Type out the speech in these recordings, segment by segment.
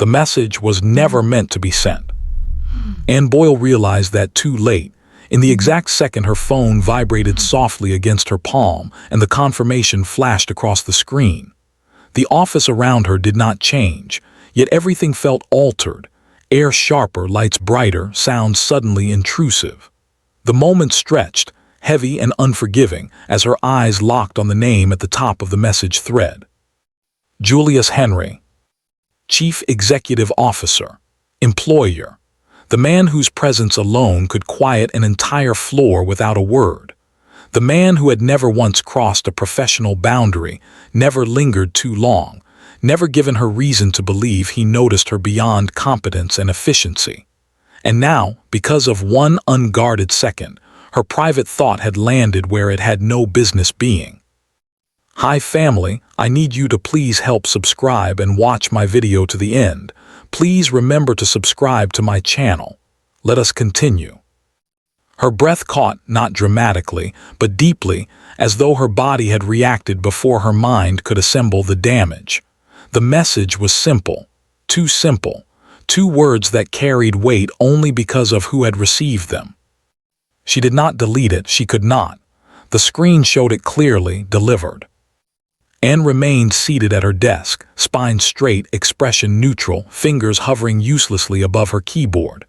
The message was never meant to be sent. Anne Boyle realized that too late. In the exact second her phone vibrated softly against her palm and the confirmation flashed across the screen. The office around her did not change, yet everything felt altered. Air sharper, lights brighter, sounds suddenly intrusive. The moment stretched, heavy and unforgiving, as her eyes locked on the name at the top of the message thread. Julius Henry. Chief Executive Officer. Employer. The man whose presence alone could quiet an entire floor without a word. The man who had never once crossed a professional boundary, never lingered too long, never given her reason to believe he noticed her beyond competence and efficiency. And now, because of one unguarded second, her private thought had landed where it had no business being. Hi family, I need you to please help subscribe and watch my video to the end. Please remember to subscribe to my channel. Let us continue. Her breath caught, not dramatically, but deeply, as though her body had reacted before her mind could assemble the damage. The message was simple. Simple. 2 words that carried weight only because of who had received them. She did not delete it, she could not. The screen showed it clearly, delivered. Anne remained seated at her desk, spine straight, expression neutral, fingers hovering uselessly above her keyboard.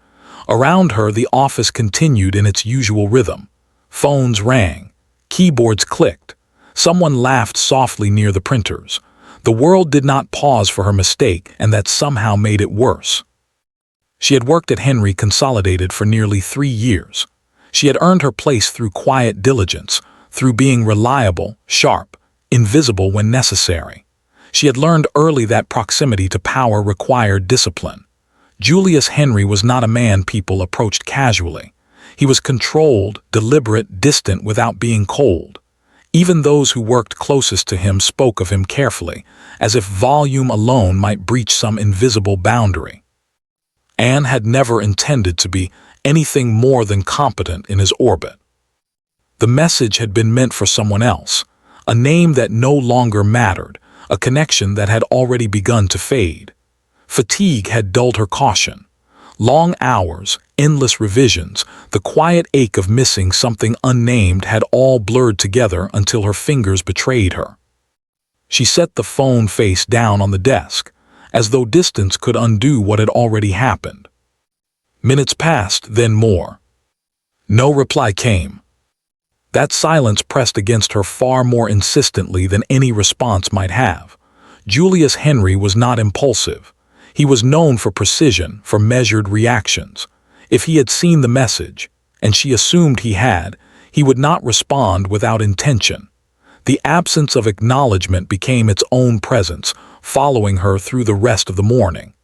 Around her, the office continued in its usual rhythm. Phones rang. Keyboards clicked. Someone laughed softly near the printers. The world did not pause for her mistake, and that somehow made it worse. She had worked at Henry Consolidated for nearly 3 years. She had earned her place through quiet diligence, through being reliable, sharp, invisible when necessary. She had learned early that proximity to power required discipline. Julius Henry was not a man people approached casually. He was controlled, deliberate, distant without being cold. Even those who worked closest to him spoke of him carefully, as if volume alone might breach some invisible boundary. Anne had never intended to be anything more than competent in his orbit. The message had been meant for someone else, a name that no longer mattered, a connection that had already begun to fade. Fatigue had dulled her caution. Long hours, endless revisions, the quiet ache of missing something unnamed had all blurred together until her fingers betrayed her. She set the phone face down on the desk, as though distance could undo what had already happened. Minutes passed, then more. No reply came. That silence pressed against her far more insistently than any response might have. Julius Henry was not impulsive. He was known for precision, for measured reactions. If he had seen the message, and she assumed he had, he would not respond without intention. The absence of acknowledgement became its own presence, following her through the rest of the morning.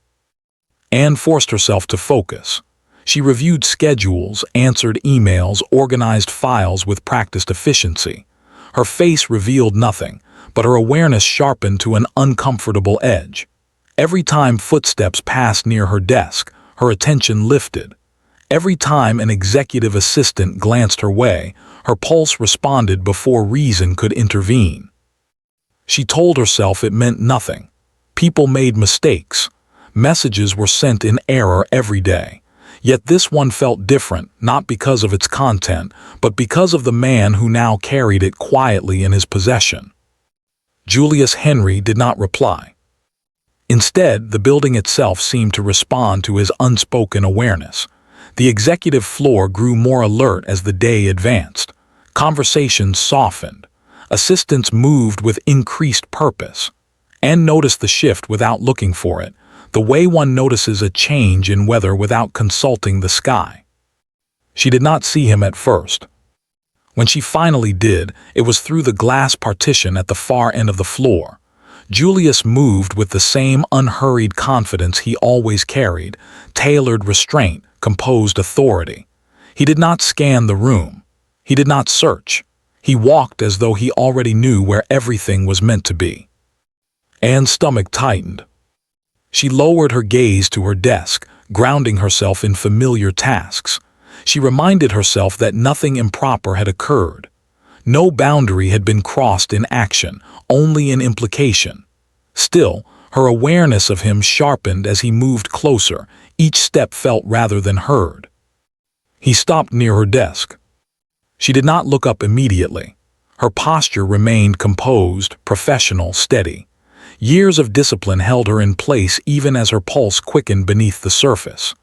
Anne forced herself to focus. She reviewed schedules, answered emails, organized files with practiced efficiency. Her face revealed nothing, but her awareness sharpened to an uncomfortable edge. Every time footsteps passed near her desk, her attention lifted. Every time an executive assistant glanced her way, her pulse responded before reason could intervene. She told herself it meant nothing. People made mistakes. Messages were sent in error every day. Yet this one felt different, not because of its content, but because of the man who now carried it quietly in his possession. Julius Henry did not reply. Instead, the building itself seemed to respond to his unspoken awareness. The executive floor grew more alert as the day advanced. Conversations softened. Assistants moved with increased purpose. Anne noticed the shift without looking for it, the way one notices a change in weather without consulting the sky. She did not see him at first. When she finally did, it was through the glass partition at the far end of the floor. Julius moved with the same unhurried confidence he always carried, tailored restraint, composed authority. He did not scan the room. He did not search. He walked as though he already knew where everything was meant to be. Anne's stomach tightened. She lowered her gaze to her desk, grounding herself in familiar tasks. She reminded herself that nothing improper had occurred. No boundary had been crossed in action, only in implication. Still, Her awareness of him sharpened as he moved closer, each step felt rather than heard. He stopped near her desk. She did not look up immediately. Her posture remained composed, professional, steady. Years of discipline held her in place even as her pulse quickened beneath the surface.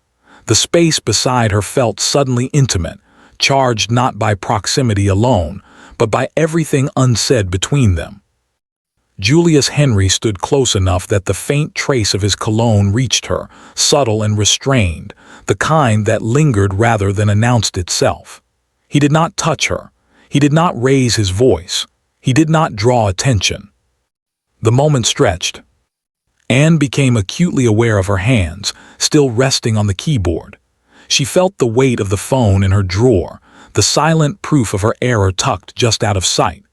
The space beside her felt suddenly intimate, charged not by proximity alone, but by everything unsaid between them. Julius Henry stood close enough that the faint trace of his cologne reached her, subtle and restrained, the kind that lingered rather than announced itself. He did not touch her. He did not raise his voice. He did not draw attention. The moment stretched. Anne became acutely aware of her hands, still resting on the keyboard. She felt the weight of the phone in her drawer, the silent proof of her error tucked just out of sight.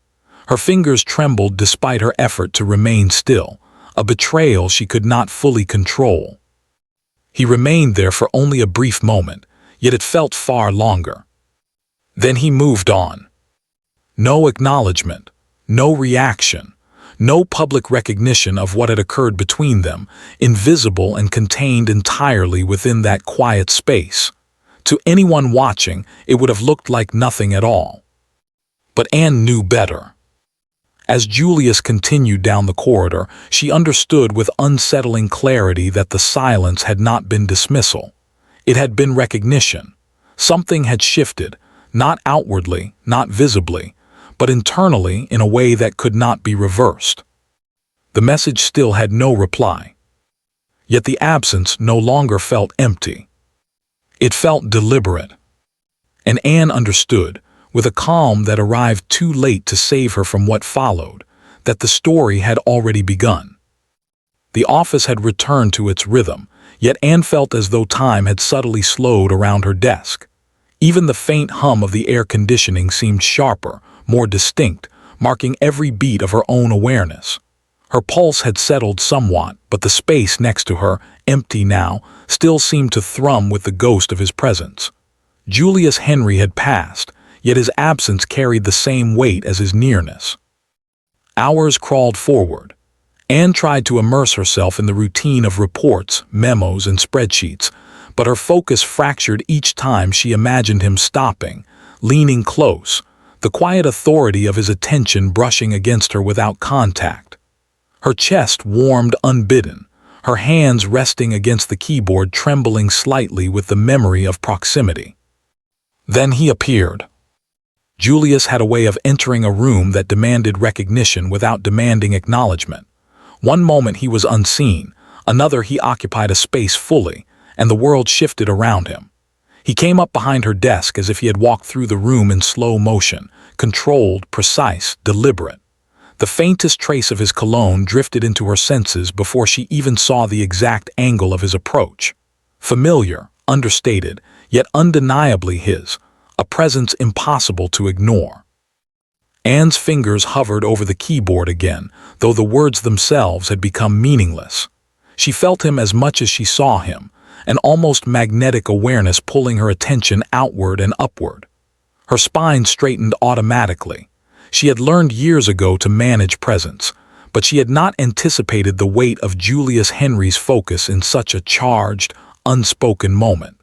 Her fingers trembled despite her effort to remain still, a betrayal she could not fully control. He remained there for only a brief moment, yet it felt far longer. Then he moved on. No acknowledgement, no reaction, no public recognition of what had occurred between them, invisible and contained entirely within that quiet space. To anyone watching, it would have looked like nothing at all. But Anne knew better. As Julius continued down the corridor, she understood with unsettling clarity that the silence had not been dismissal. It had been recognition. Something had shifted, not outwardly, not visibly, but internally in a way that could not be reversed. The message still had no reply. Yet the absence no longer felt empty. It felt deliberate. And Anne understood, with a calm that arrived too late to save her from what followed, that the story had already begun. The office had returned to its rhythm, yet Anne felt as though time had subtly slowed around her desk. Even the faint hum of the air conditioning seemed sharper, more distinct, marking every beat of her own awareness. Her pulse had settled somewhat, but the space next to her, empty now, still seemed to thrum with the ghost of his presence. Julius Henry had passed, yet his absence carried the same weight as his nearness. Hours crawled forward. Anne tried to immerse herself in the routine of reports, memos, and spreadsheets, but her focus fractured each time she imagined him stopping, leaning close, the quiet authority of his attention brushing against her without contact. Her chest warmed unbidden, her hands resting against the keyboard trembling slightly with the memory of proximity. Then he appeared. Julius had a way of entering a room that demanded recognition without demanding acknowledgement. One moment he was unseen, another he occupied a space fully, and the world shifted around him. He came up behind her desk as if he had walked through the room in slow motion, controlled, precise, deliberate. The faintest trace of his cologne drifted into her senses before she even saw the exact angle of his approach. Familiar, understated, yet undeniably his, a presence impossible to ignore. Anne's fingers hovered over the keyboard again, though the words themselves had become meaningless. She felt him as much as she saw him, an almost magnetic awareness pulling her attention outward and upward. Her spine straightened automatically. She had learned years ago to manage presence, but she had not anticipated the weight of Julius Henry's focus in such a charged, unspoken moment.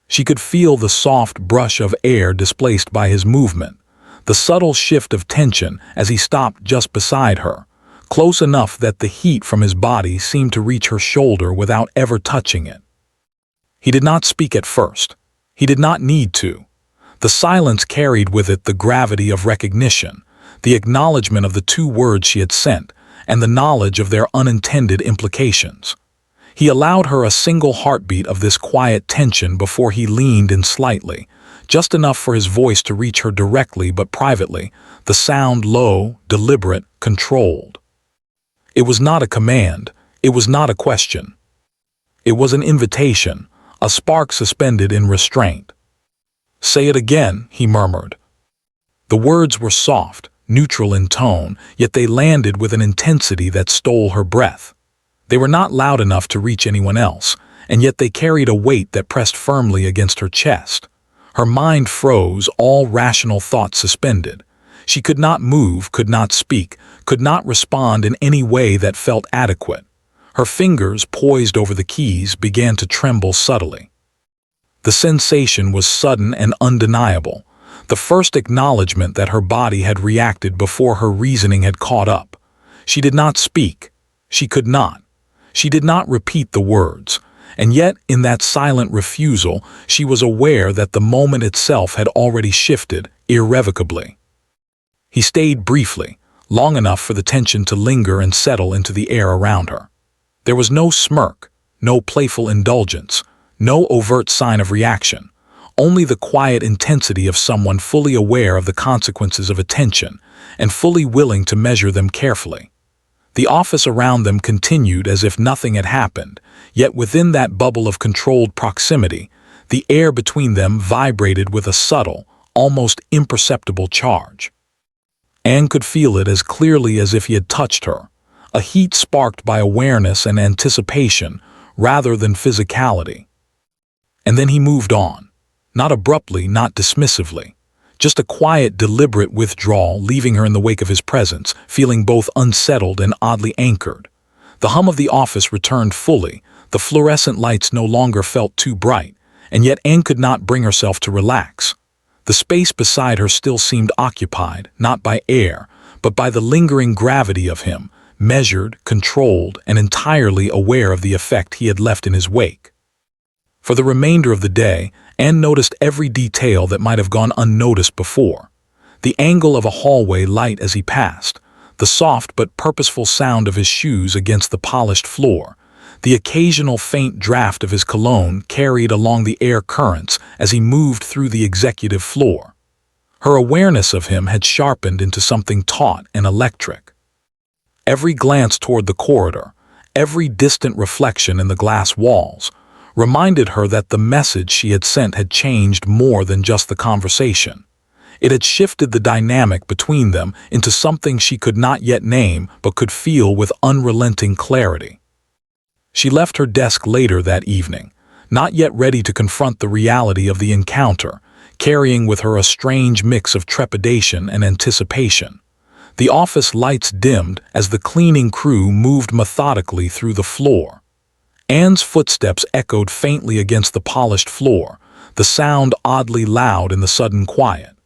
She could feel the soft brush of air displaced by his movement, the subtle shift of tension as he stopped just beside her, close enough that the heat from his body seemed to reach her shoulder without ever touching it. He did not speak at first. He did not need to. The silence carried with it the gravity of recognition, the acknowledgement of the two words she had sent, and the knowledge of their unintended implications. He allowed her a single heartbeat of this quiet tension before he leaned in slightly, just enough for his voice to reach her directly but privately, the sound low, deliberate, controlled. It was not a command, it was not a question. It was an invitation, a spark suspended in restraint. "Say it again," he murmured. The words were soft, neutral in tone, yet they landed with an intensity that stole her breath. They were not loud enough to reach anyone else, and yet they carried a weight that pressed firmly against her chest. Her mind froze, all rational thought suspended. She could not move, could not speak, could not respond in any way that felt adequate. Her fingers, poised over the keys, began to tremble subtly. The sensation was sudden and undeniable, the first acknowledgement that her body had reacted before her reasoning had caught up. She did not speak. She could not. She did not repeat the words, and yet in that silent refusal she was aware that the moment itself had already shifted irrevocably. He stayed briefly, long enough for the tension to linger and settle into the air around her. There was no smirk, no playful indulgence, no overt sign of reaction, only the quiet intensity of someone fully aware of the consequences of attention and fully willing to measure them carefully. The office around them continued as if nothing had happened, yet within that bubble of controlled proximity, the air between them vibrated with a subtle, almost imperceptible charge. Anne could feel it as clearly as if he had touched her, a heat sparked by awareness and anticipation rather than physicality. And then he moved on, not abruptly, not dismissively, just a quiet, deliberate withdrawal, leaving her in the wake of his presence, feeling both unsettled and oddly anchored. The hum of the office returned fully, the fluorescent lights no longer felt too bright, and yet Anne could not bring herself to relax. The space beside her still seemed occupied, not by air, but by the lingering gravity of him, measured, controlled, and entirely aware of the effect he had left in his wake. For the remainder of the day, Anne noticed every detail that might have gone unnoticed before. The angle of a hallway light as he passed, the soft but purposeful sound of his shoes against the polished floor, the occasional faint draft of his cologne carried along the air currents as he moved through the executive floor. Her awareness of him had sharpened into something taut and electric. Every glance toward the corridor, every distant reflection in the glass walls, reminded her that the message she had sent had changed more than just the conversation. It had shifted the dynamic between them into something she could not yet name but could feel with unrelenting clarity. She left her desk later that evening, not yet ready to confront the reality of the encounter, carrying with her a strange mix of trepidation and anticipation. The office lights dimmed as the cleaning crew moved methodically through the floor. Anne's footsteps echoed faintly against the polished floor, the sound oddly loud in the sudden quiet.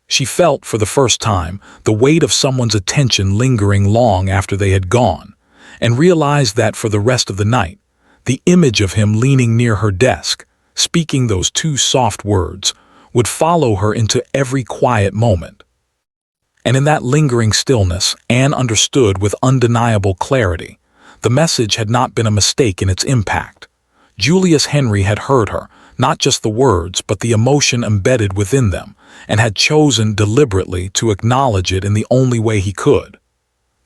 She felt, for the first time, the weight of someone's attention lingering long after they had gone, and realized that for the rest of the night, the image of him leaning near her desk, speaking those two soft words, would follow her into every quiet moment. And in that lingering stillness, Anne understood with undeniable clarity. The message had not been a mistake in its impact. Julius Henry had heard her, not just the words, but the emotion embedded within them, and had chosen deliberately to acknowledge it in the only way he could.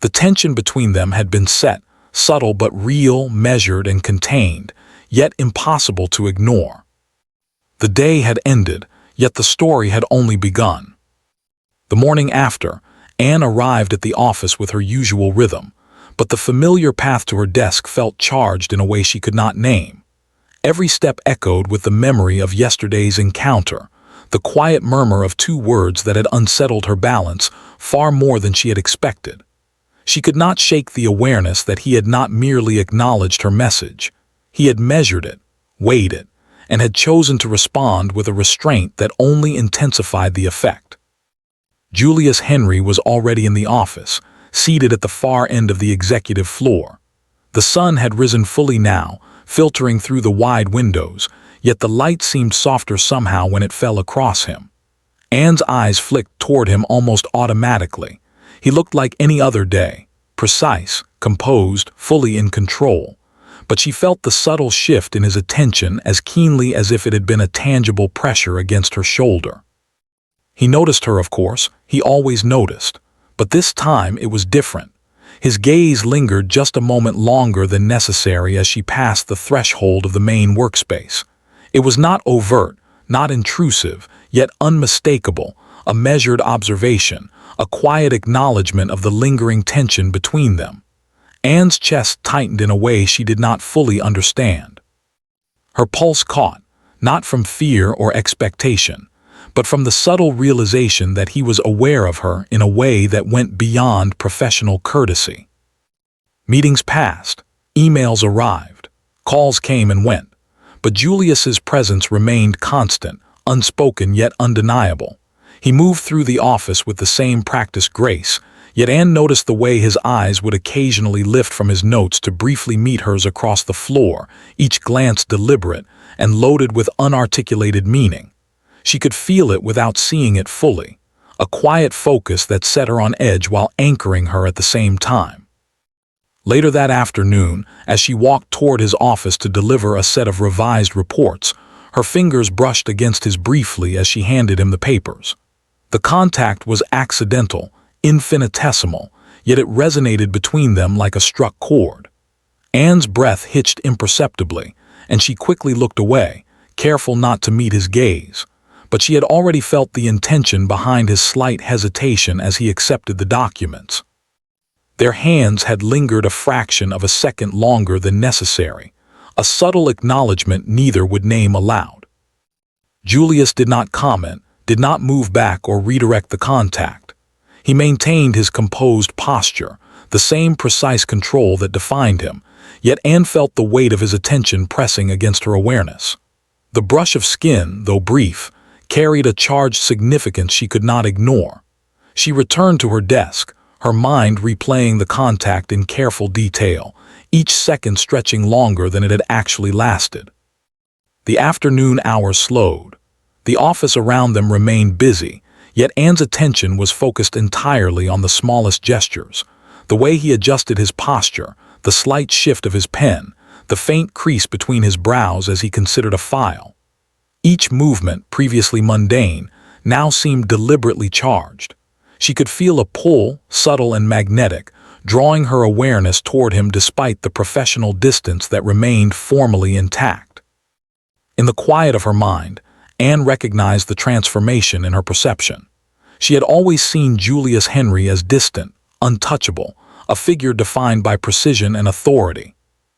The tension between them had been set, subtle but real, measured and contained, yet impossible to ignore. The day had ended, yet the story had only begun. The morning after, Anne arrived at the office with her usual rhythm, but the familiar path to her desk felt charged in a way she could not name. Every step echoed with the memory of yesterday's encounter, the quiet murmur of two words that had unsettled her balance far more than she had expected. She could not shake the awareness that he had not merely acknowledged her message. He had measured it, weighed it, and had chosen to respond with a restraint that only intensified the effect. Julius Henry was already in the office, seated at the far end of the executive floor. The sun had risen fully now, filtering through the wide windows, yet the light seemed softer somehow when it fell across him. Anne's eyes flicked toward him almost automatically. He looked like any other day, precise, composed, fully in control. But she felt the subtle shift in his attention as keenly as if it had been a tangible pressure against her shoulder. He noticed her, of course, he always noticed, but this time it was different. His gaze lingered just a moment longer than necessary as she passed the threshold of the main workspace. It was not overt, not intrusive, yet unmistakable, a measured observation, a quiet acknowledgement of the lingering tension between them. Anne's chest tightened in a way she did not fully understand. Her pulse caught, not from fear or expectation, but from the subtle realization that he was aware of her in a way that went beyond professional courtesy. Meetings passed, Emails arrived. Calls came and went. But Julius's presence remained constant, unspoken yet undeniable. He moved through the office with the same practiced grace, yet Anne noticed the way his eyes would occasionally lift from his notes to briefly meet hers across the floor, each glance deliberate and loaded with unarticulated meaning. She could feel it without seeing it fully, a quiet focus that set her on edge while anchoring her at the same time. Later that afternoon, as she walked toward his office to deliver a set of revised reports, her fingers brushed against his briefly as she handed him the papers. The contact was accidental, infinitesimal, yet it resonated between them like a struck chord. Anne's breath hitched imperceptibly, and she quickly looked away, careful not to meet his gaze. But she had already felt the intention behind his slight hesitation as he accepted the documents. Their hands had lingered a fraction of a second longer than necessary, a subtle acknowledgement neither would name aloud. Julius did not comment, did not move back or redirect the contact. He maintained his composed posture, the same precise control that defined him, yet Anne felt the weight of his attention pressing against her awareness. The brush of skin, though brief, carried a charged significance she could not ignore. She returned to her desk, her mind replaying the contact in careful detail, each second stretching longer than it had actually lasted. The afternoon hours slowed. The office around them remained busy, yet Anne's attention was focused entirely on the smallest gestures, the way he adjusted his posture, the slight shift of his pen, the faint crease between his brows as he considered a file. Each movement, previously mundane, now seemed deliberately charged. She could feel a pull, subtle and magnetic, drawing her awareness toward him despite the professional distance that remained formally intact. In the quiet of her mind, Anne recognized the transformation in her perception. She had always seen Julius Henry as distant, untouchable, a figure defined by precision and authority.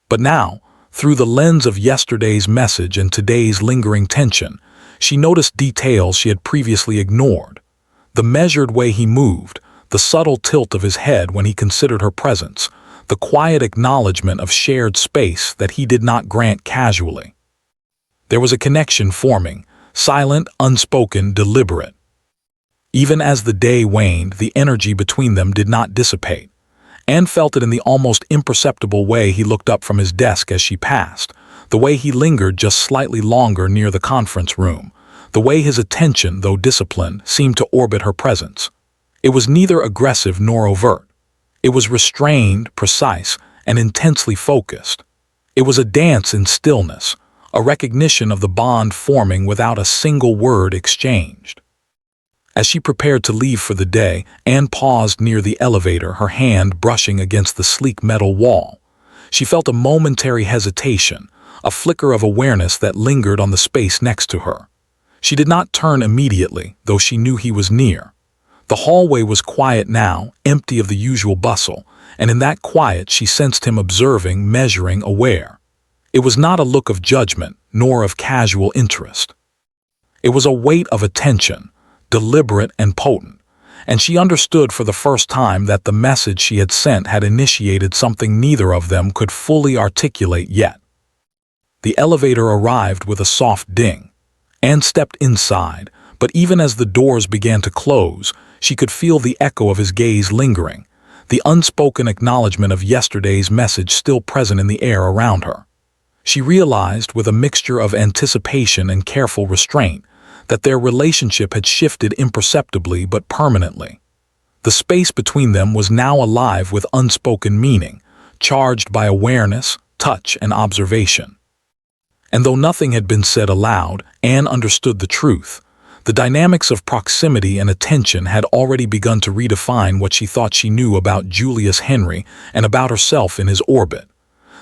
But now, through the lens of yesterday's message and today's lingering tension, she noticed details she had previously ignored. The measured way he moved, the subtle tilt of his head when he considered her presence, the quiet acknowledgement of shared space that he did not grant casually. There was a connection forming, silent, unspoken, deliberate. Even as the day waned, the energy between them did not dissipate. Anne felt it in the almost imperceptible way he looked up from his desk as she passed, the way he lingered just slightly longer near the conference room, the way his attention, though disciplined, seemed to orbit her presence. It was neither aggressive nor overt. It was restrained, precise, and intensely focused. It was a dance in stillness, a recognition of the bond forming without a single word exchanged. As she prepared to leave for the day, Anne paused near the elevator, her hand brushing against the sleek metal wall. She felt a momentary hesitation, a flicker of awareness that lingered on the space next to her. She did not turn immediately, though she knew he was near. The hallway was quiet now, empty of the usual bustle, and in that quiet she sensed him observing, measuring, aware. It was not a look of judgment, nor of casual interest. It was a weight of attention, deliberate and potent, and she understood for the first time that the message she had sent had initiated something neither of them could fully articulate yet. The elevator arrived with a soft ding. Anne stepped inside, but even as the doors began to close, she could feel the echo of his gaze lingering, the unspoken acknowledgement of yesterday's message still present in the air around her. She realized, with a mixture of anticipation and careful restraint, that their relationship had shifted imperceptibly but permanently. The space between them was now alive with unspoken meaning, charged by awareness, touch, and observation. And though nothing had been said aloud, Anne understood the truth. The dynamics of proximity and attention had already begun to redefine what she thought she knew about Julius Henry and about herself in his orbit.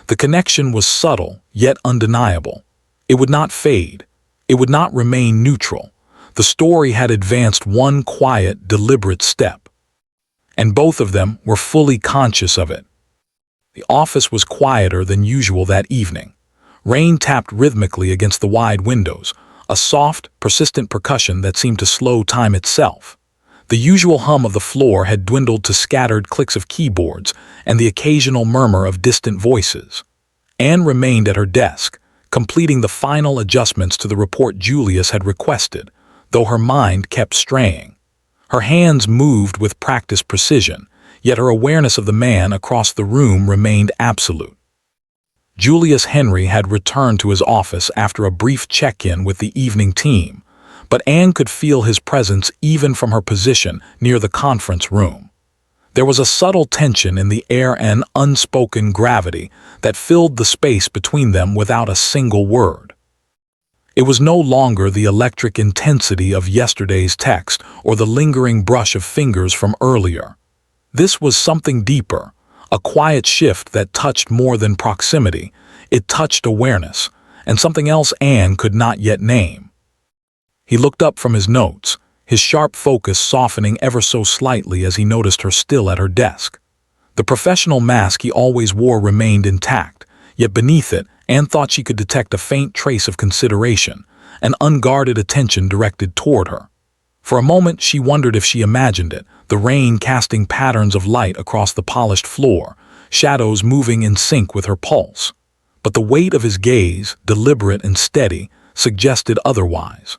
The connection was subtle, yet undeniable. It would not fade. It would not remain neutral. The story had advanced one quiet, deliberate step. And both of them were fully conscious of it. The office was quieter than usual that evening. Rain tapped rhythmically against the wide windows, a soft, persistent percussion that seemed to slow time itself. The usual hum of the floor had dwindled to scattered clicks of keyboards and the occasional murmur of distant voices. Anne remained at her desk, completing the final adjustments to the report Julius had requested, though her mind kept straying. Her hands moved with practiced precision, yet her awareness of the man across the room remained absolute. Julius Henry had returned to his office after a brief check-in with the evening team, but Anne could feel his presence even from her position near the conference room. There was a subtle tension in the air and unspoken gravity that filled the space between them without a single word. It was no longer the electric intensity of yesterday's text or the lingering brush of fingers from earlier. This was something deeper, a quiet shift that touched more than proximity. It touched awareness, and something else Anne could not yet name. He looked up from his notes, his sharp focus softening ever so slightly as he noticed her still at her desk. The professional mask he always wore remained intact, yet beneath it, Anne thought she could detect a faint trace of consideration, an unguarded attention directed toward her. For a moment she wondered if she imagined it, the rain casting patterns of light across the polished floor, shadows moving in sync with her pulse. But the weight of his gaze, deliberate and steady, suggested otherwise.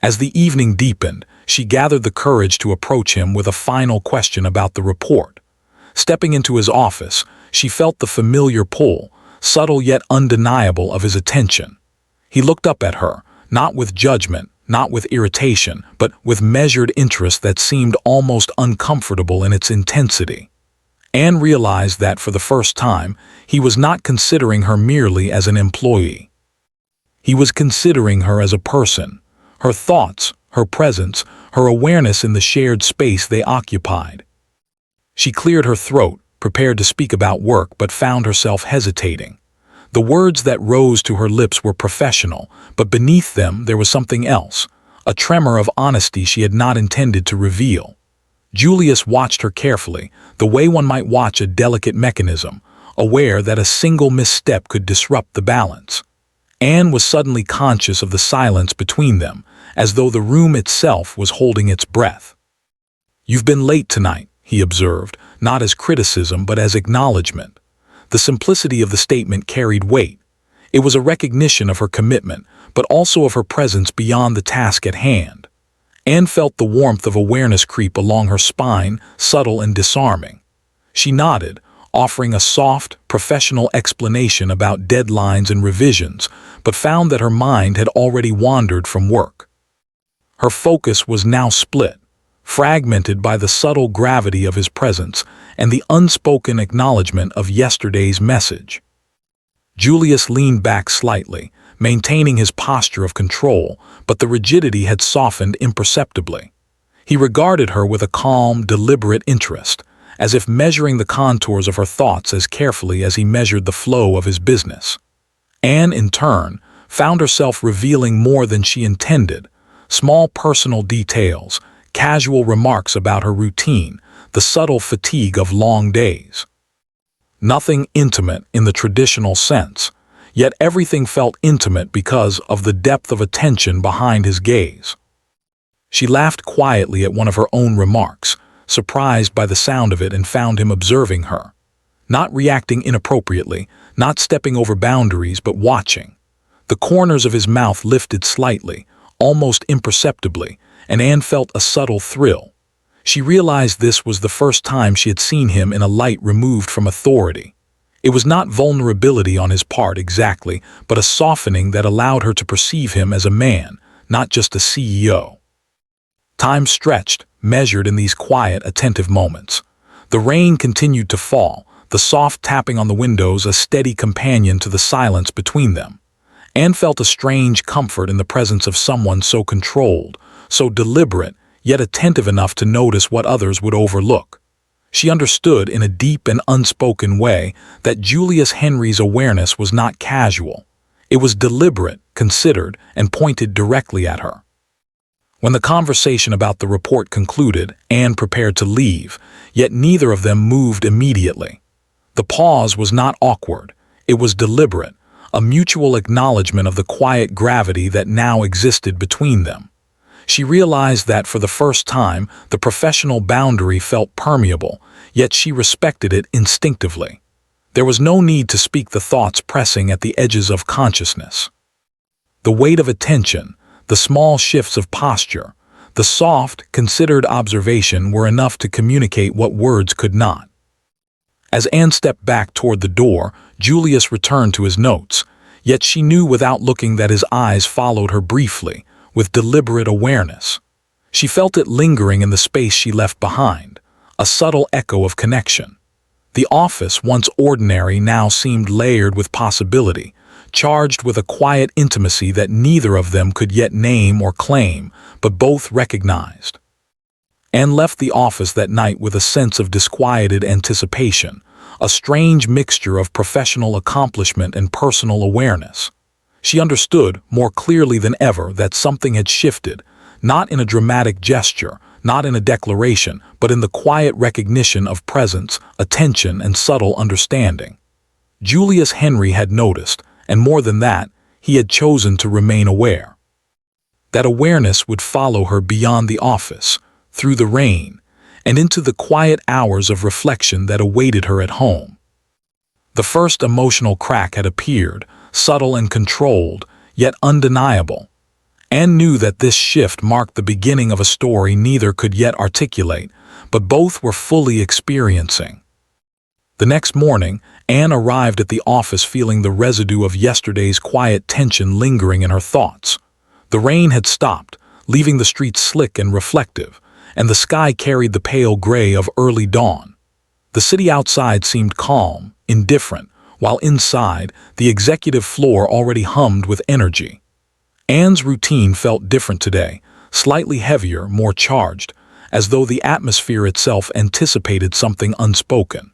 As the evening deepened, she gathered the courage to approach him with a final question about the report. Stepping into his office, she felt the familiar pull, subtle yet undeniable, of his attention. He looked up at her, not with judgment, not with irritation, but with measured interest that seemed almost uncomfortable in its intensity. Anne realized that, for the first time, he was not considering her merely as an employee. He was considering her as a person. Her thoughts, her presence, her awareness in the shared space they occupied. She cleared her throat, prepared to speak about work, but found herself hesitating. The words that rose to her lips were professional, but beneath them there was something else, a tremor of honesty she had not intended to reveal. Julius watched her carefully, the way one might watch a delicate mechanism, aware that a single misstep could disrupt the balance. Anne was suddenly conscious of the silence between them, as though the room itself was holding its breath. "You've been late tonight," he observed, not as criticism but as acknowledgement. The simplicity of the statement carried weight. It was a recognition of her commitment, but also of her presence beyond the task at hand. Anne felt the warmth of awareness creep along her spine, subtle and disarming. She nodded, offering a soft, professional explanation about deadlines and revisions, but found that her mind had already wandered from work. Her focus was now split, fragmented by the subtle gravity of his presence and the unspoken acknowledgement of yesterday's message. Julius leaned back slightly, maintaining his posture of control, but the rigidity had softened imperceptibly. He regarded her with a calm, deliberate interest, as if measuring the contours of her thoughts as carefully as he measured the flow of his business. Anne, in turn, found herself revealing more than she intended, small personal details, casual remarks about her routine, the subtle fatigue of long days. Nothing intimate in the traditional sense, yet everything felt intimate because of the depth of attention behind his gaze. She laughed quietly at one of her own remarks, surprised by the sound of it, and found him observing her. Not reacting inappropriately, not stepping over boundaries, but watching. The corners of his mouth lifted slightly, almost imperceptibly, and Anne felt a subtle thrill. She realized this was the first time she had seen him in a light removed from authority. It was not vulnerability on his part exactly, but a softening that allowed her to perceive him as a man, not just a CEO. Time stretched, measured in these quiet, attentive moments. The rain continued to fall, the soft tapping on the windows a steady companion to the silence between them. Anne felt a strange comfort in the presence of someone so controlled, so deliberate, yet attentive enough to notice what others would overlook. She understood in a deep and unspoken way that Julius Henry's awareness was not casual. It was deliberate, considered, and pointed directly at her. When the conversation about the report concluded, Anne prepared to leave, yet neither of them moved immediately. The pause was not awkward. It was deliberate, a mutual acknowledgement of the quiet gravity that now existed between them. She realized that for the first time, the professional boundary felt permeable, yet she respected it instinctively. There was no need to speak the thoughts pressing at the edges of consciousness. The weight of attention, the small shifts of posture, the soft, considered observation were enough to communicate what words could not. As Anne stepped back toward the door, Julius returned to his notes, yet she knew without looking that his eyes followed her briefly, with deliberate awareness. She felt it lingering in the space she left behind, a subtle echo of connection. The office, once ordinary, now seemed layered with possibility, charged with a quiet intimacy that neither of them could yet name or claim, but both recognized. Anne left the office that night with a sense of disquieted anticipation, a strange mixture of professional accomplishment and personal awareness. She understood, more clearly than ever, that something had shifted, not in a dramatic gesture, not in a declaration, but in the quiet recognition of presence, attention, and subtle understanding. Julius Henry had noticed, and more than that, he had chosen to remain aware. That awareness would follow her beyond the office, through the rain, and into the quiet hours of reflection that awaited her at home. The first emotional crack had appeared, subtle and controlled, yet undeniable. Anne knew that this shift marked the beginning of a story neither could yet articulate, but both were fully experiencing. The next morning, Anne arrived at the office feeling the residue of yesterday's quiet tension lingering in her thoughts. The rain had stopped, leaving the streets slick and reflective, and the sky carried the pale gray of early dawn. The city outside seemed calm, indifferent, while inside, the executive floor already hummed with energy. Anne's routine felt different today, slightly heavier, more charged, as though the atmosphere itself anticipated something unspoken.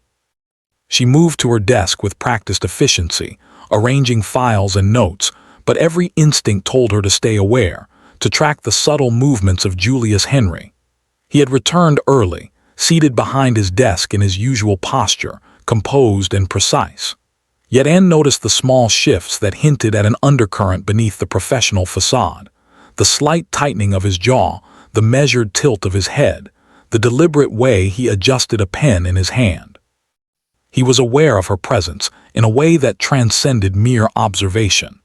She moved to her desk with practiced efficiency, arranging files and notes, but every instinct told her to stay aware, to track the subtle movements of Julius Henry. He had returned early, seated behind his desk in his usual posture, composed and precise. Yet Anne noticed the small shifts that hinted at an undercurrent beneath the professional facade, the slight tightening of his jaw, the measured tilt of his head, the deliberate way he adjusted a pen in his hand. He was aware of her presence in a way that transcended mere observation.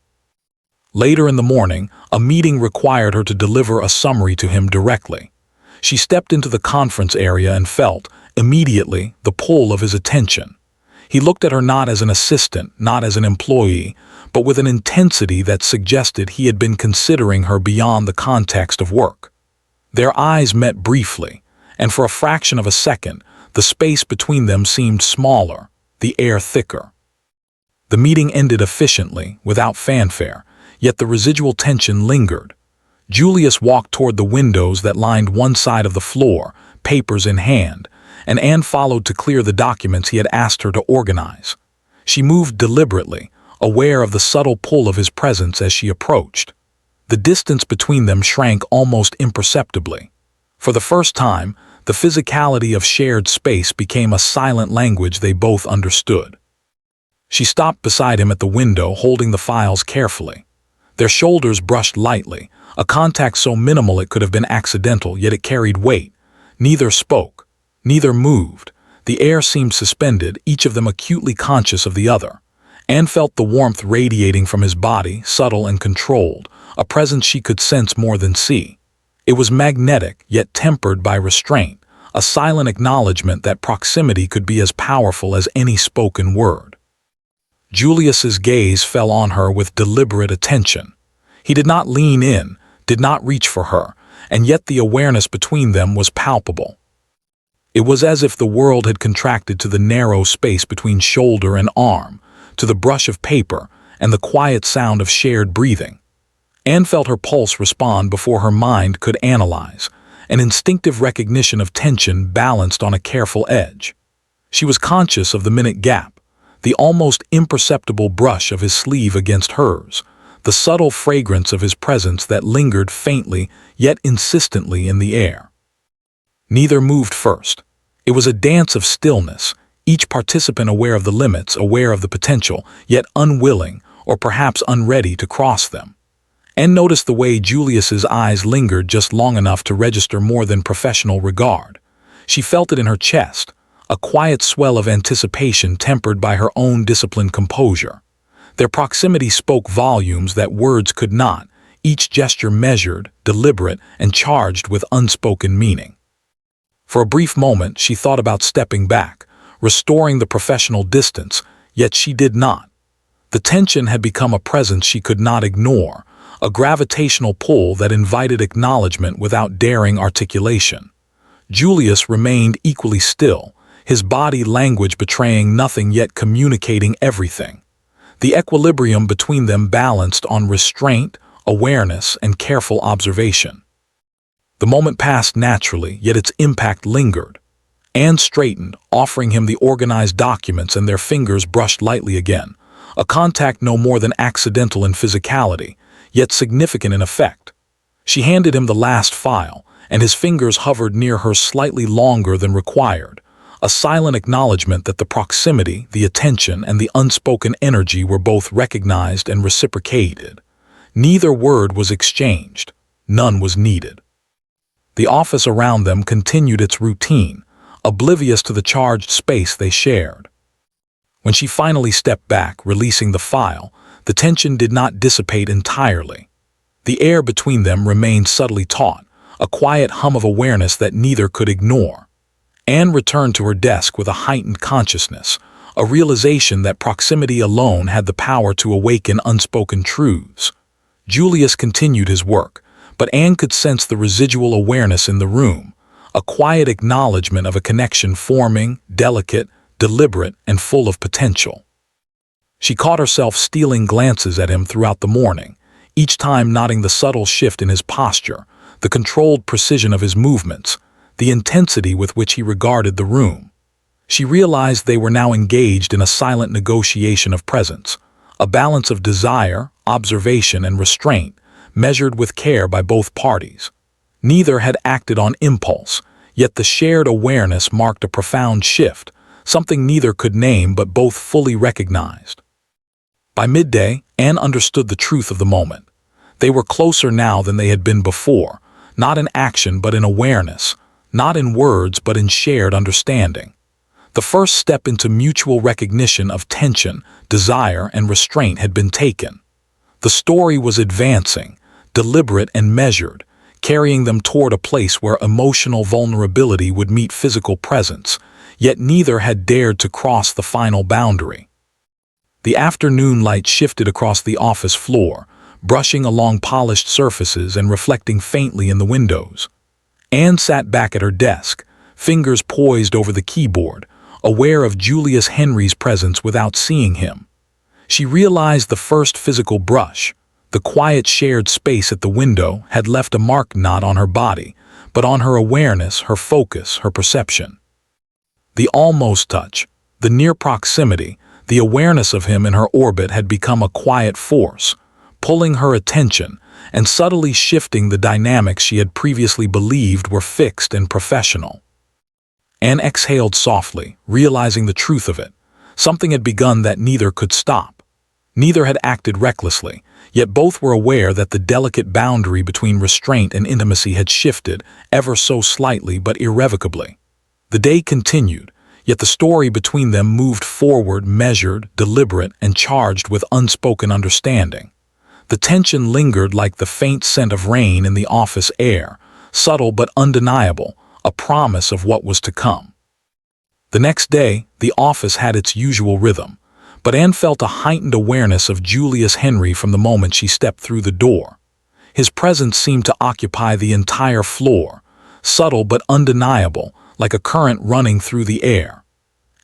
Later in the morning, a meeting required her to deliver a summary to him directly. She stepped into the conference area and felt, immediately, the pull of his attention. He looked at her not as an assistant, not as an employee, but with an intensity that suggested he had been considering her beyond the context of work. Their eyes met briefly, and for a fraction of a second, the space between them seemed smaller, the air thicker. The meeting ended efficiently, without fanfare, yet the residual tension lingered. Julius walked toward the windows that lined one side of the floor, papers in hand, and Anne followed to clear the documents he had asked her to organize. She moved deliberately, aware of the subtle pull of his presence as she approached. The distance between them shrank almost imperceptibly. For the first time, the physicality of shared space became a silent language they both understood. She stopped beside him at the window, holding the files carefully. Their shoulders brushed lightly, a contact so minimal it could have been accidental, yet it carried weight. Neither spoke. Neither moved. The air seemed suspended, each of them acutely conscious of the other. Anne felt the warmth radiating from his body, subtle and controlled, a presence she could sense more than see. It was magnetic, yet tempered by restraint, a silent acknowledgement that proximity could be as powerful as any spoken word. Julius's gaze fell on her with deliberate attention. He did not lean in, did not reach for her, and yet the awareness between them was palpable. It was as if the world had contracted to the narrow space between shoulder and arm, to the brush of paper and the quiet sound of shared breathing. Anne felt her pulse respond before her mind could analyze, an instinctive recognition of tension balanced on a careful edge. She was conscious of the minute gap, the almost imperceptible brush of his sleeve against hers, the subtle fragrance of his presence that lingered faintly yet insistently in the air. Neither moved first. It was a dance of stillness, each participant aware of the limits, aware of the potential, yet unwilling, or perhaps unready to cross them. Anne noticed the way Julius's eyes lingered just long enough to register more than professional regard. She felt it in her chest, a quiet swell of anticipation tempered by her own disciplined composure. Their proximity spoke volumes that words could not, each gesture measured, deliberate, and charged with unspoken meaning. For a brief moment, she thought about stepping back, restoring the professional distance, yet she did not. The tension had become a presence she could not ignore, a gravitational pull that invited acknowledgement without daring articulation. Julius remained equally still, his body language betraying nothing yet communicating everything. The equilibrium between them balanced on restraint, awareness, and careful observation. The moment passed naturally, yet its impact lingered. Anne straightened, offering him the organized documents, and their fingers brushed lightly again, a contact no more than accidental in physicality, yet significant in effect. She handed him the last file, and his fingers hovered near hers slightly longer than required, a silent acknowledgement that the proximity, the attention, and the unspoken energy were both recognized and reciprocated. Neither word was exchanged. None was needed. The office around them continued its routine, oblivious to the charged space they shared. When she finally stepped back, releasing the file, the tension did not dissipate entirely. The air between them remained subtly taut, a quiet hum of awareness that neither could ignore. Anne returned to her desk with a heightened consciousness, a realization that proximity alone had the power to awaken unspoken truths. Julius continued his work, but Anne could sense the residual awareness in the room, a quiet acknowledgement of a connection forming, delicate, deliberate, and full of potential. She caught herself stealing glances at him throughout the morning, each time noting the subtle shift in his posture, the controlled precision of his movements, the intensity with which he regarded the room. She realized they were now engaged in a silent negotiation of presence, a balance of desire, observation, and restraint, measured with care by both parties. Neither had acted on impulse, yet the shared awareness marked a profound shift, something neither could name but both fully recognized. By midday, Anne understood the truth of the moment. They were closer now than they had been before, not in action but in awareness, not in words but in shared understanding. The first step into mutual recognition of tension, desire, and restraint had been taken. The story was advancing, deliberate and measured, carrying them toward a place where emotional vulnerability would meet physical presence, yet neither had dared to cross the final boundary. The afternoon light shifted across the office floor, brushing along polished surfaces and reflecting faintly in the windows. Anne sat back at her desk, fingers poised over the keyboard, aware of Julius Henry's presence without seeing him. She realized the first physical brush. The quiet shared space at the window had left a mark not on her body, but on her awareness, her focus, her perception. The almost touch, the near proximity, the awareness of him in her orbit had become a quiet force, pulling her attention and subtly shifting the dynamics she had previously believed were fixed and professional. Anne exhaled softly, realizing the truth of it. Something had begun that neither could stop. Neither had acted recklessly, yet both were aware that the delicate boundary between restraint and intimacy had shifted, ever so slightly but irrevocably. The day continued, yet the story between them moved forward, measured, deliberate, and charged with unspoken understanding. The tension lingered like the faint scent of rain in the office air, subtle but undeniable, a promise of what was to come. The next day, the office had its usual rhythm, but Anne felt a heightened awareness of Julius Henry from the moment she stepped through the door. His presence seemed to occupy the entire floor, subtle but undeniable, like a current running through the air.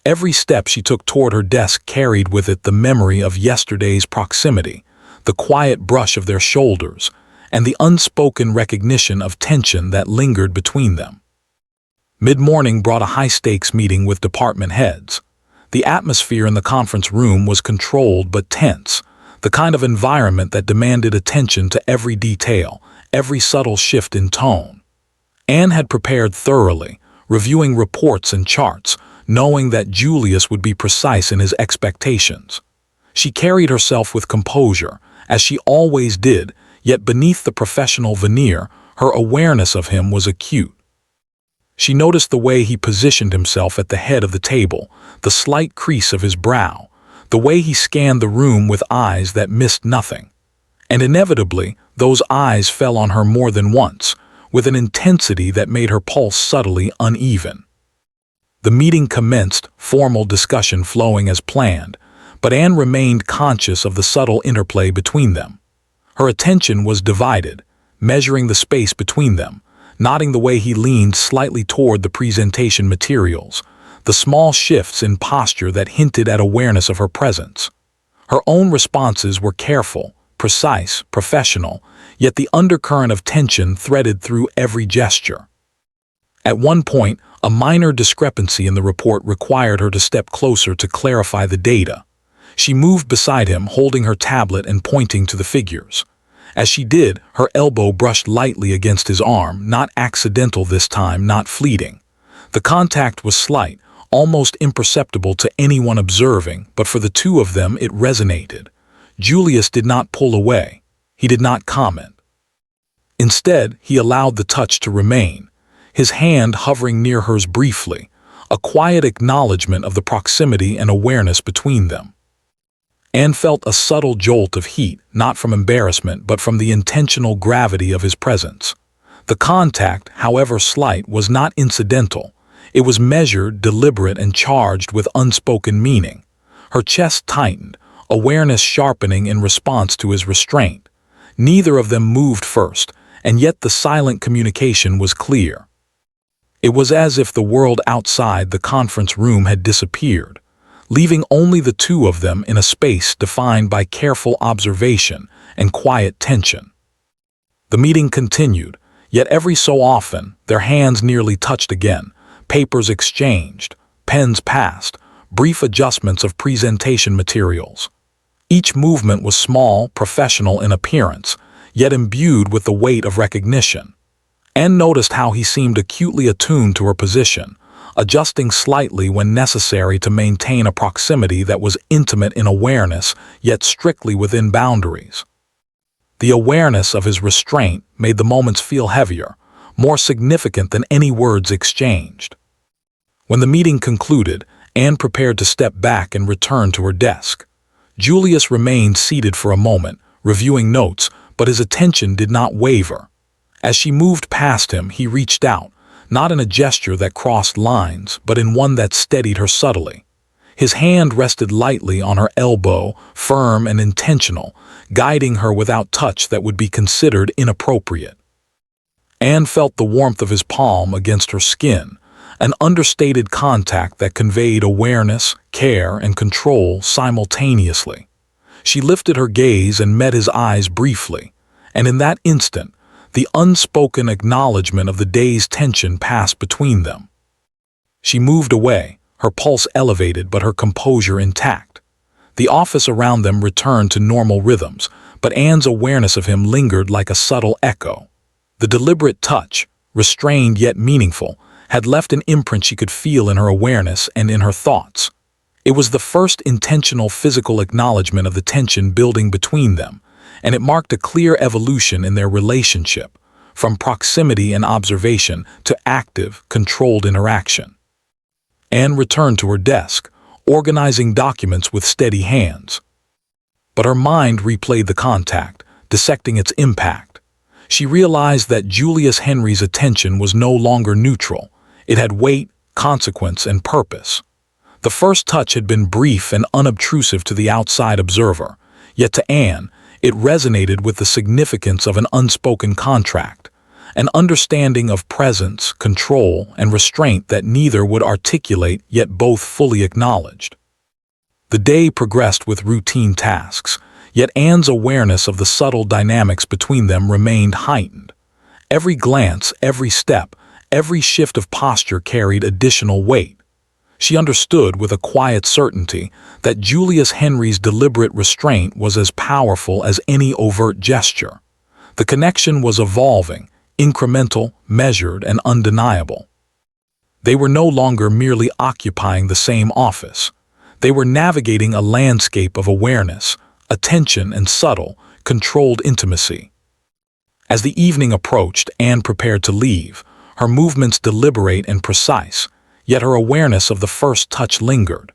Every step she took toward her desk carried with it the memory of yesterday's proximity, the quiet brush of their shoulders, and the unspoken recognition of tension that lingered between them. Mid-morning brought a high-stakes meeting with department heads. The atmosphere in the conference room was controlled but tense, the kind of environment that demanded attention to every detail, every subtle shift in tone. Anne had prepared thoroughly, reviewing reports and charts, knowing that Julius would be precise in his expectations. She carried herself with composure, as she always did, yet beneath the professional veneer, her awareness of him was acute. She noticed the way he positioned himself at the head of the table, the slight crease of his brow, the way he scanned the room with eyes that missed nothing. And inevitably, those eyes fell on her more than once, with an intensity that made her pulse subtly uneven. The meeting commenced, formal discussion flowing as planned, but Anne remained conscious of the subtle interplay between them. Her attention was divided, measuring the space between them, noting the way he leaned slightly toward the presentation materials, the small shifts in posture that hinted at awareness of her presence. Her own responses were careful, precise, professional, yet the undercurrent of tension threaded through every gesture. At one point, a minor discrepancy in the report required her to step closer to clarify the data. She moved beside him, holding her tablet and pointing to the figures. As she did, her elbow brushed lightly against his arm, not accidental this time, not fleeting. The contact was slight, almost imperceptible to anyone observing, but for the two of them it resonated. Julius did not pull away. He did not comment. Instead, he allowed the touch to remain, his hand hovering near hers briefly, a quiet acknowledgement of the proximity and awareness between them. Anne felt a subtle jolt of heat, not from embarrassment but from the intentional gravity of his presence. The contact, however slight, was not incidental. It was measured, deliberate, and charged with unspoken meaning. Her chest tightened, awareness sharpening in response to his restraint. Neither of them moved first, and yet the silent communication was clear. It was as if the world outside the conference room had disappeared, leaving only the two of them in a space defined by careful observation and quiet tension. The meeting continued, yet every so often their hands nearly touched again, papers exchanged, pens passed, brief adjustments of presentation materials. Each movement was small, professional in appearance, yet imbued with the weight of recognition. Anne noticed how he seemed acutely attuned to her position, adjusting slightly when necessary to maintain a proximity that was intimate in awareness, yet strictly within boundaries. The awareness of his restraint made the moments feel heavier, more significant than any words exchanged. When the meeting concluded, Anne prepared to step back and return to her desk. Julius remained seated for a moment, reviewing notes, but his attention did not waver. As she moved past him, he reached out, not in a gesture that crossed lines, but in one that steadied her subtly. His hand rested lightly on her elbow, firm and intentional, guiding her without touch that would be considered inappropriate. Anne felt the warmth of his palm against her skin, an understated contact that conveyed awareness, care, and control simultaneously. She lifted her gaze and met his eyes briefly, and in that instant, the unspoken acknowledgement of the day's tension passed between them. She moved away, her pulse elevated but her composure intact. The office around them returned to normal rhythms, but Anne's awareness of him lingered like a subtle echo. The deliberate touch, restrained yet meaningful, had left an imprint she could feel in her awareness and in her thoughts. It was the first intentional physical acknowledgement of the tension building between them, and it marked a clear evolution in their relationship, from proximity and observation to active, controlled interaction. Anne returned to her desk, organizing documents with steady hands. But her mind replayed the contact, dissecting its impact. She realized that Julius Henry's attention was no longer neutral. It had weight, consequence, and purpose. The first touch had been brief and unobtrusive to the outside observer, yet to Anne, it resonated with the significance of an unspoken contract, an understanding of presence, control, and restraint that neither would articulate yet both fully acknowledged. The day progressed with routine tasks, yet Anne's awareness of the subtle dynamics between them remained heightened. Every glance, every step, every shift of posture carried additional weight. She understood with a quiet certainty that Julius Henry's deliberate restraint was as powerful as any overt gesture. The connection was evolving, incremental, measured, and undeniable. They were no longer merely occupying the same office. They were navigating a landscape of awareness, attention, and subtle, controlled intimacy. As the evening approached, Anne prepared to leave, her movements deliberate and precise, yet her awareness of the first touch lingered.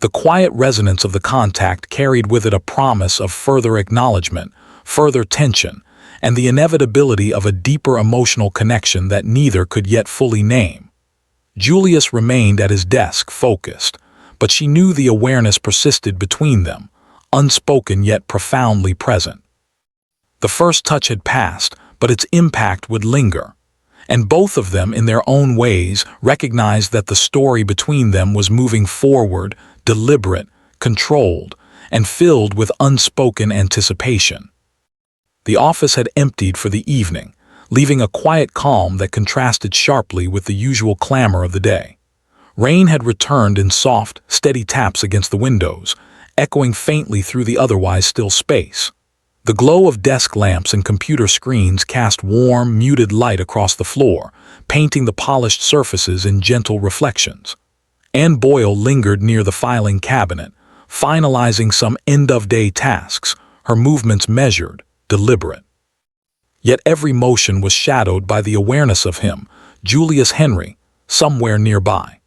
The quiet resonance of the contact carried with it a promise of further acknowledgement, further tension, and the inevitability of a deeper emotional connection that neither could yet fully name. Julius remained at his desk, focused, but she knew the awareness persisted between them, unspoken yet profoundly present. The first touch had passed, but its impact would linger, and both of them, in their own ways, recognized that the story between them was moving forward, deliberate, controlled, and filled with unspoken anticipation. The office had emptied for the evening, leaving a quiet calm that contrasted sharply with the usual clamor of the day. Rain had returned in soft, steady taps against the windows, echoing faintly through the otherwise still space. The glow of desk lamps and computer screens cast warm, muted light across the floor, painting the polished surfaces in gentle reflections. Anne Boyle lingered near the filing cabinet, finalizing some end-of-day tasks, her movements measured, deliberate. Yet every motion was shadowed by the awareness of him, Julius Henry, somewhere nearby.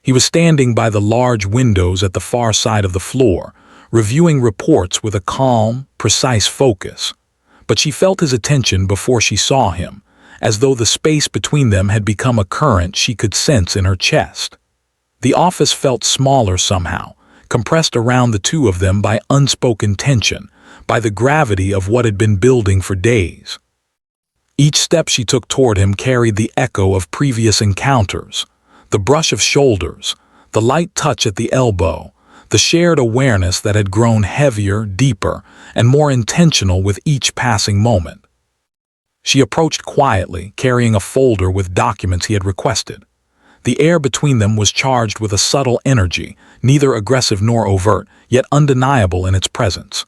He was standing by the large windows at the far side of the floor, reviewing reports with a calm, precise focus. But she felt his attention before she saw him, as though the space between them had become a current she could sense in her chest. The office felt smaller somehow, compressed around the two of them by unspoken tension, by the gravity of what had been building for days. Each step she took toward him carried the echo of previous encounters, the brush of shoulders, the light touch at the elbow, the shared awareness that had grown heavier, deeper, and more intentional with each passing moment. She approached quietly, carrying a folder with documents he had requested. The air between them was charged with a subtle energy, neither aggressive nor overt, yet undeniable in its presence.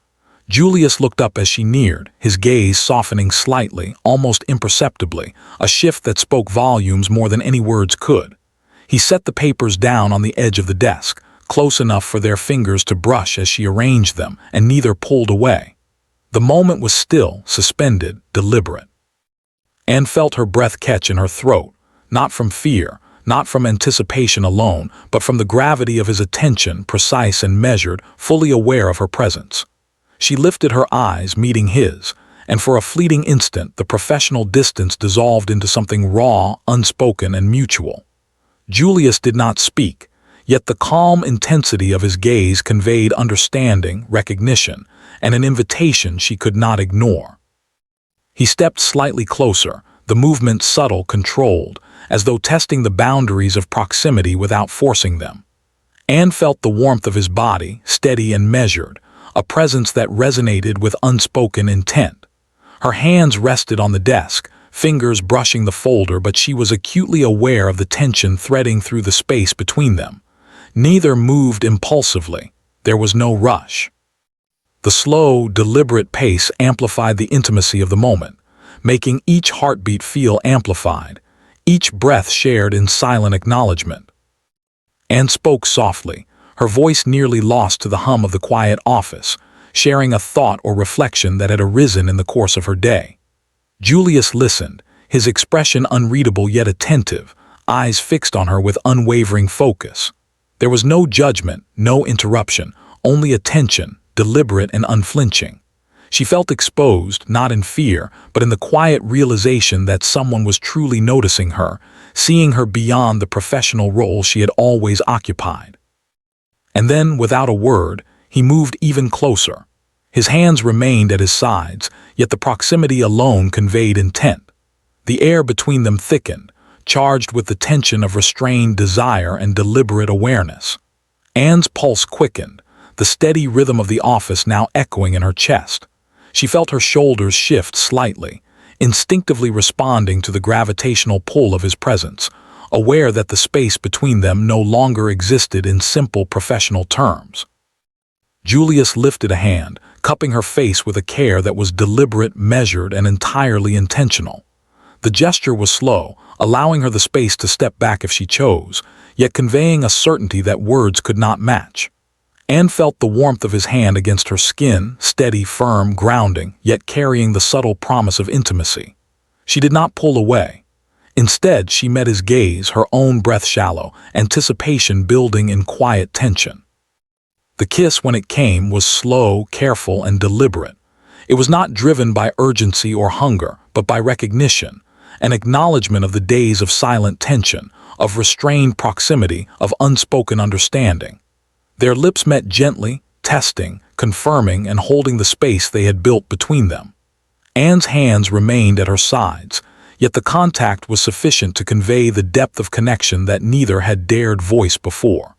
Julius looked up as she neared, his gaze softening slightly, almost imperceptibly, a shift that spoke volumes more than any words could. He set the papers down on the edge of the desk, close enough for their fingers to brush as she arranged them, and neither pulled away. The moment was still, suspended, deliberate. Anne felt her breath catch in her throat, not from fear, not from anticipation alone, but from the gravity of his attention, precise and measured, fully aware of her presence. She lifted her eyes, meeting his, and for a fleeting instant the professional distance dissolved into something raw, unspoken, and mutual. Julius did not speak, yet the calm intensity of his gaze conveyed understanding, recognition, and an invitation she could not ignore. He stepped slightly closer, the movement subtle, controlled, as though testing the boundaries of proximity without forcing them. Anne felt the warmth of his body, steady and measured, a presence that resonated with unspoken intent. Her hands rested on the desk, fingers brushing the folder, but she was acutely aware of the tension threading through the space between them. Neither moved impulsively. There was no rush. The slow, deliberate pace amplified the intimacy of the moment, making each heartbeat feel amplified, each breath shared in silent acknowledgement. Anne spoke softly, her voice nearly lost to the hum of the quiet office, sharing a thought or reflection that had arisen in the course of her day. Julius listened, his expression unreadable yet attentive, eyes fixed on her with unwavering focus. There was no judgment, no interruption, only attention, deliberate and unflinching. She felt exposed, not in fear, but in the quiet realization that someone was truly noticing her, seeing her beyond the professional role she had always occupied. And then, without a word, he moved even closer. His hands remained at his sides, yet the proximity alone conveyed intent. The air between them thickened, charged with the tension of restrained desire and deliberate awareness. Anne's pulse quickened, the steady rhythm of the office now echoing in her chest. She felt her shoulders shift slightly, instinctively responding to the gravitational pull of his presence, aware that the space between them no longer existed in simple professional terms. Julius lifted a hand, cupping her face with a care that was deliberate, measured, and entirely intentional. The gesture was slow, allowing her the space to step back if she chose, yet conveying a certainty that words could not match. Anne felt the warmth of his hand against her skin, steady, firm, grounding, yet carrying the subtle promise of intimacy. She did not pull away. Instead, she met his gaze, her own breath shallow, anticipation building in quiet tension. The kiss, when it came, was slow, careful, and deliberate. It was not driven by urgency or hunger, but by recognition, an acknowledgement of the days of silent tension, of restrained proximity, of unspoken understanding. Their lips met gently, testing, confirming, and holding the space they had built between them. Anne's hands remained at her sides, yet the contact was sufficient to convey the depth of connection that neither had dared voice before.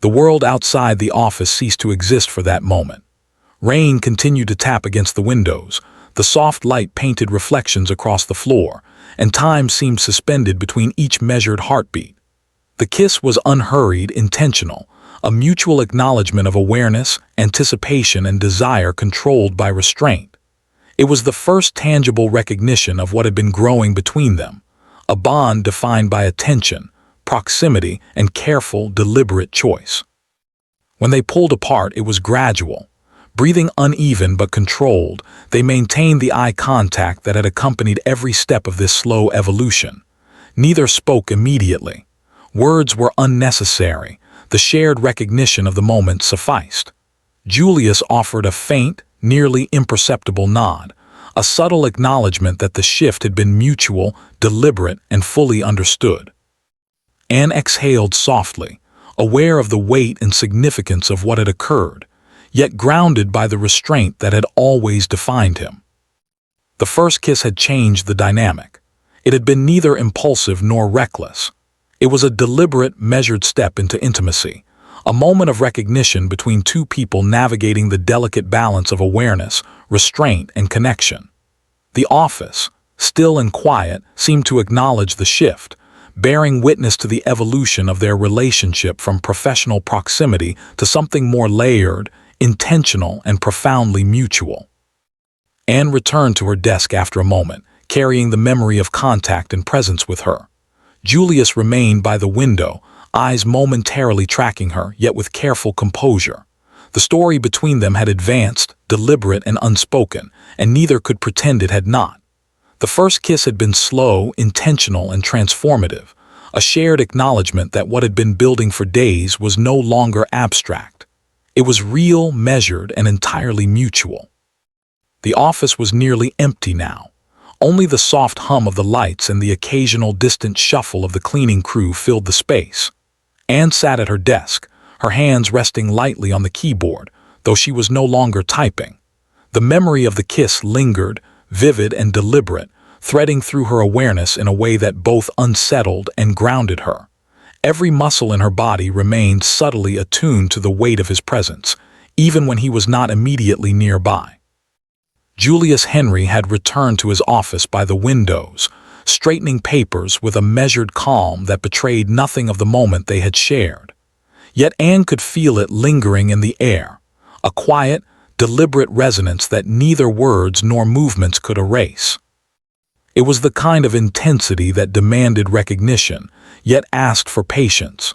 The world outside the office ceased to exist for that moment. Rain continued to tap against the windows, the soft light painted reflections across the floor, and time seemed suspended between each measured heartbeat. The kiss was unhurried, intentional, a mutual acknowledgement of awareness, anticipation, and desire controlled by restraint. It was the first tangible recognition of what had been growing between them, a bond defined by attention, proximity, and careful, deliberate choice. When they pulled apart, it was gradual. Breathing uneven but controlled, they maintained the eye contact that had accompanied every step of this slow evolution. Neither spoke immediately. Words were unnecessary. The shared recognition of the moment sufficed. Julius offered a faint, nearly imperceptible nod, a subtle acknowledgement that the shift had been mutual, deliberate, and fully understood. Anne exhaled softly, aware of the weight and significance of what had occurred, yet grounded by the restraint that had always defined him. The first kiss had changed the dynamic. It had been neither impulsive nor reckless. It was a deliberate, measured step into intimacy, a moment of recognition between two people navigating the delicate balance of awareness, restraint, and connection. The office, still and quiet, seemed to acknowledge the shift, bearing witness to the evolution of their relationship from professional proximity to something more layered, intentional, and profoundly mutual. Anne returned to her desk after a moment, carrying the memory of contact and presence with her. Julius remained by the window, eyes momentarily tracking her, yet with careful composure. The story between them had advanced, deliberate and unspoken, and neither could pretend it had not. The first kiss had been slow, intentional, and transformative, a shared acknowledgement that what had been building for days was no longer abstract. It was real, measured, and entirely mutual. The office was nearly empty now. Only the soft hum of the lights and the occasional distant shuffle of the cleaning crew filled the space. Anne sat at her desk, her hands resting lightly on the keyboard, though she was no longer typing. The memory of the kiss lingered, vivid and deliberate, threading through her awareness in a way that both unsettled and grounded her. Every muscle in her body remained subtly attuned to the weight of his presence, even when he was not immediately nearby. Julius Henry had returned to his office by the windows, straightening papers with a measured calm that betrayed nothing of the moment they had shared. Yet Anne could feel it lingering in the air, a quiet, deliberate resonance that neither words nor movements could erase. It was the kind of intensity that demanded recognition, yet asked for patience.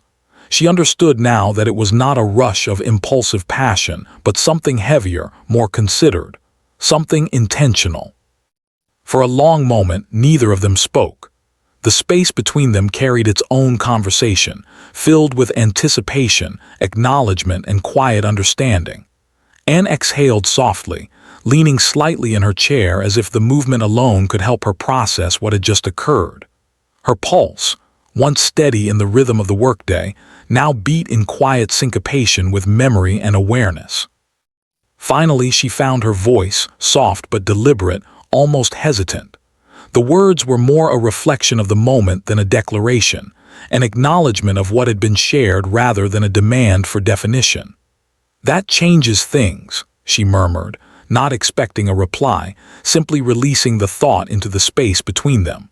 She understood now that it was not a rush of impulsive passion, but something heavier, more considered, something intentional. For a long moment, neither of them spoke. The space between them carried its own conversation, filled with anticipation, acknowledgement, and quiet understanding. Anne exhaled softly, leaning slightly in her chair as if the movement alone could help her process what had just occurred. Her pulse, once steady in the rhythm of the workday, now beat in quiet syncopation with memory and awareness. Finally, she found her voice, soft but deliberate, almost hesitant. The words were more a reflection of the moment than a declaration, an acknowledgement of what had been shared rather than a demand for definition. "That changes things," she murmured, not expecting a reply, simply releasing the thought into the space between them.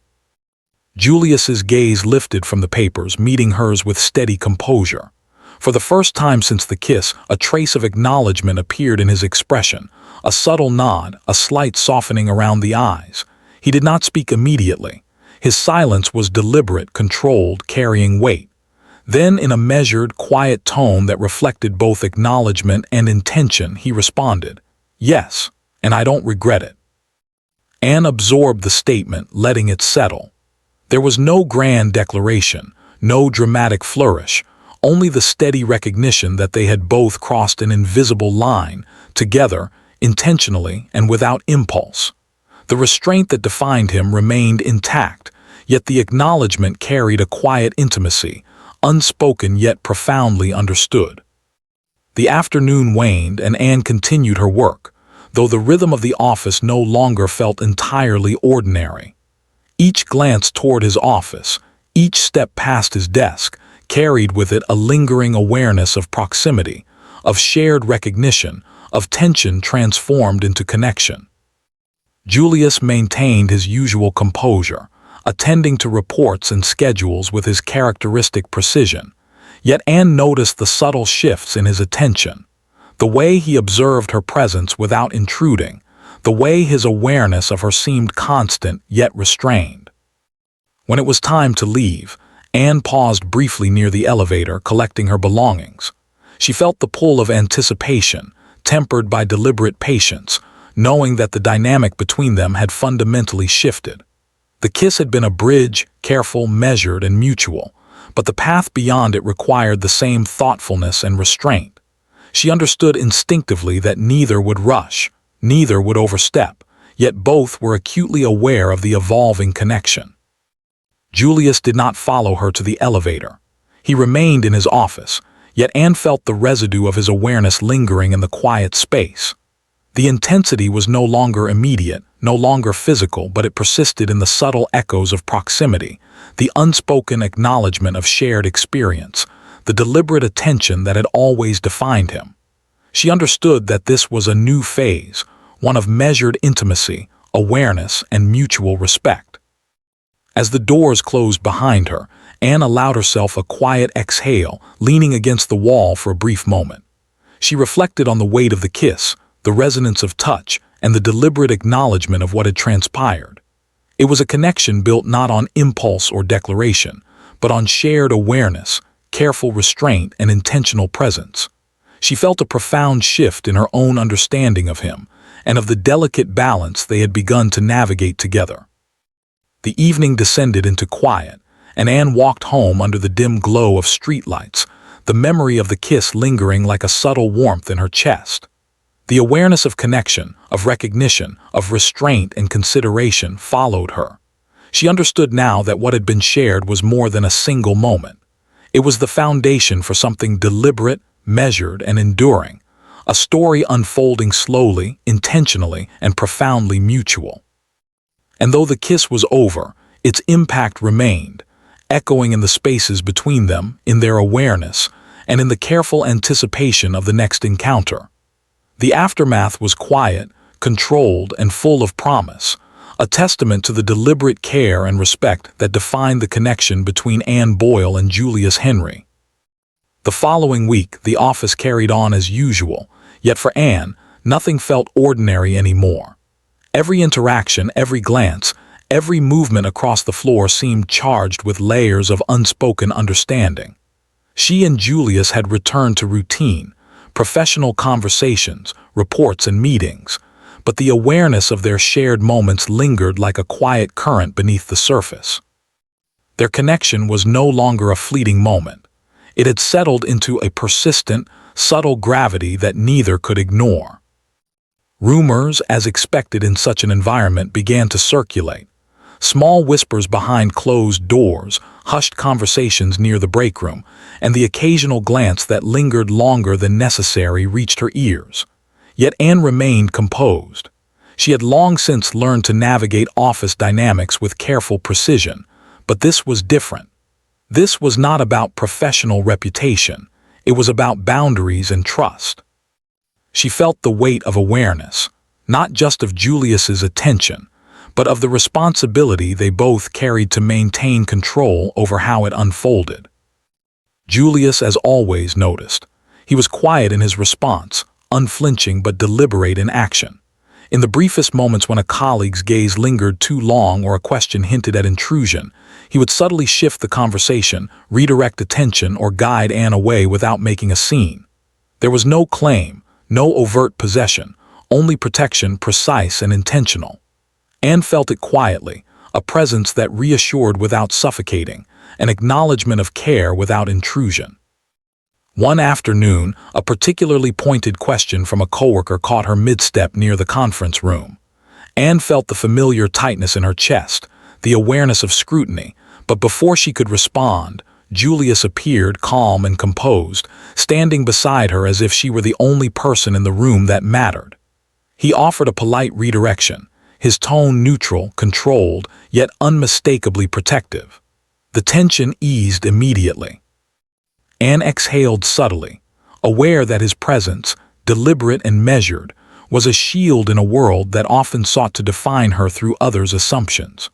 Julius's gaze lifted from the papers, meeting hers with steady composure. For the first time since the kiss, a trace of acknowledgement appeared in his expression, a subtle nod, a slight softening around the eyes. He did not speak immediately. His silence was deliberate, controlled, carrying weight. Then, in a measured, quiet tone that reflected both acknowledgement and intention, he responded, "Yes, and I don't regret it." Anne absorbed the statement, letting it settle. There was no grand declaration, no dramatic flourish, only the steady recognition that they had both crossed an invisible line, together, intentionally and without impulse. The restraint that defined him remained intact, yet the acknowledgement carried a quiet intimacy, unspoken yet profoundly understood. The afternoon waned and Anne continued her work, though the rhythm of the office no longer felt entirely ordinary. Each glance toward his office, each step past his desk, carried with it a lingering awareness of proximity, of shared recognition, of tension transformed into connection. Julius maintained his usual composure, attending to reports and schedules with his characteristic precision, yet Anne noticed the subtle shifts in his attention, the way he observed her presence without intruding, the way his awareness of her seemed constant yet restrained. When it was time to leave, Anne paused briefly near the elevator, collecting her belongings. She felt the pull of anticipation, tempered by deliberate patience, knowing that the dynamic between them had fundamentally shifted. The kiss had been a bridge, careful, measured, and mutual, but the path beyond it required the same thoughtfulness and restraint. She understood instinctively that neither would rush, neither would overstep, yet both were acutely aware of the evolving connection. Julius did not follow her to the elevator. He remained in his office, yet Anne felt the residue of his awareness lingering in the quiet space. The intensity was no longer immediate, no longer physical, but it persisted in the subtle echoes of proximity, the unspoken acknowledgement of shared experience, the deliberate attention that had always defined him. She understood that this was a new phase, one of measured intimacy, awareness, and mutual respect. As the doors closed behind her, Anne allowed herself a quiet exhale, leaning against the wall for a brief moment. She reflected on the weight of the kiss, the resonance of touch, and the deliberate acknowledgement of what had transpired. It was a connection built not on impulse or declaration, but on shared awareness, careful restraint, and intentional presence. She felt a profound shift in her own understanding of him, and of the delicate balance they had begun to navigate together. The evening descended into quiet, and Anne walked home under the dim glow of streetlights, the memory of the kiss lingering like a subtle warmth in her chest. The awareness of connection, of recognition, of restraint and consideration followed her. She understood now that what had been shared was more than a single moment. It was the foundation for something deliberate, measured, and enduring, a story unfolding slowly, intentionally, and profoundly mutual. And though the kiss was over, its impact remained, echoing in the spaces between them, in their awareness, and in the careful anticipation of the next encounter. The aftermath was quiet, controlled, and full of promise, a testament to the deliberate care and respect that defined the connection between Anne Boyle and Julius Henry. The following week, the office carried on as usual, yet for Anne, nothing felt ordinary anymore. Every interaction, every glance, every movement across the floor seemed charged with layers of unspoken understanding. She and Julius had returned to routine, professional conversations, reports, and meetings, but the awareness of their shared moments lingered like a quiet current beneath the surface. Their connection was no longer a fleeting moment. It had settled into a persistent, subtle gravity that neither could ignore. Rumors, as expected in such an environment, began to circulate. Small whispers behind closed doors, hushed conversations near the break room, and the occasional glance that lingered longer than necessary reached her ears. Yet Anne remained composed. She had long since learned to navigate office dynamics with careful precision, but this was different. This was not about professional reputation. It was about boundaries and trust. She felt the weight of awareness, not just of Julius's attention, but of the responsibility they both carried to maintain control over how it unfolded. Julius, as always, noticed. He was quiet in his response, unflinching but deliberate in action. In the briefest moments when a colleague's gaze lingered too long or a question hinted at intrusion, he would subtly shift the conversation, redirect attention, or guide Anne away without making a scene. There was no claim, no overt possession, only protection, precise and intentional. Anne felt it quietly, a presence that reassured without suffocating, an acknowledgement of care without intrusion. One afternoon, a particularly pointed question from a coworker caught her mid-step near the conference room. Anne felt the familiar tightness in her chest, the awareness of scrutiny, but before she could respond, Julius appeared calm and composed, standing beside her as if she were the only person in the room that mattered. He offered a polite redirection, his tone neutral, controlled, yet unmistakably protective. The tension eased immediately. Anne exhaled subtly, aware that his presence, deliberate and measured, was a shield in a world that often sought to define her through others' assumptions.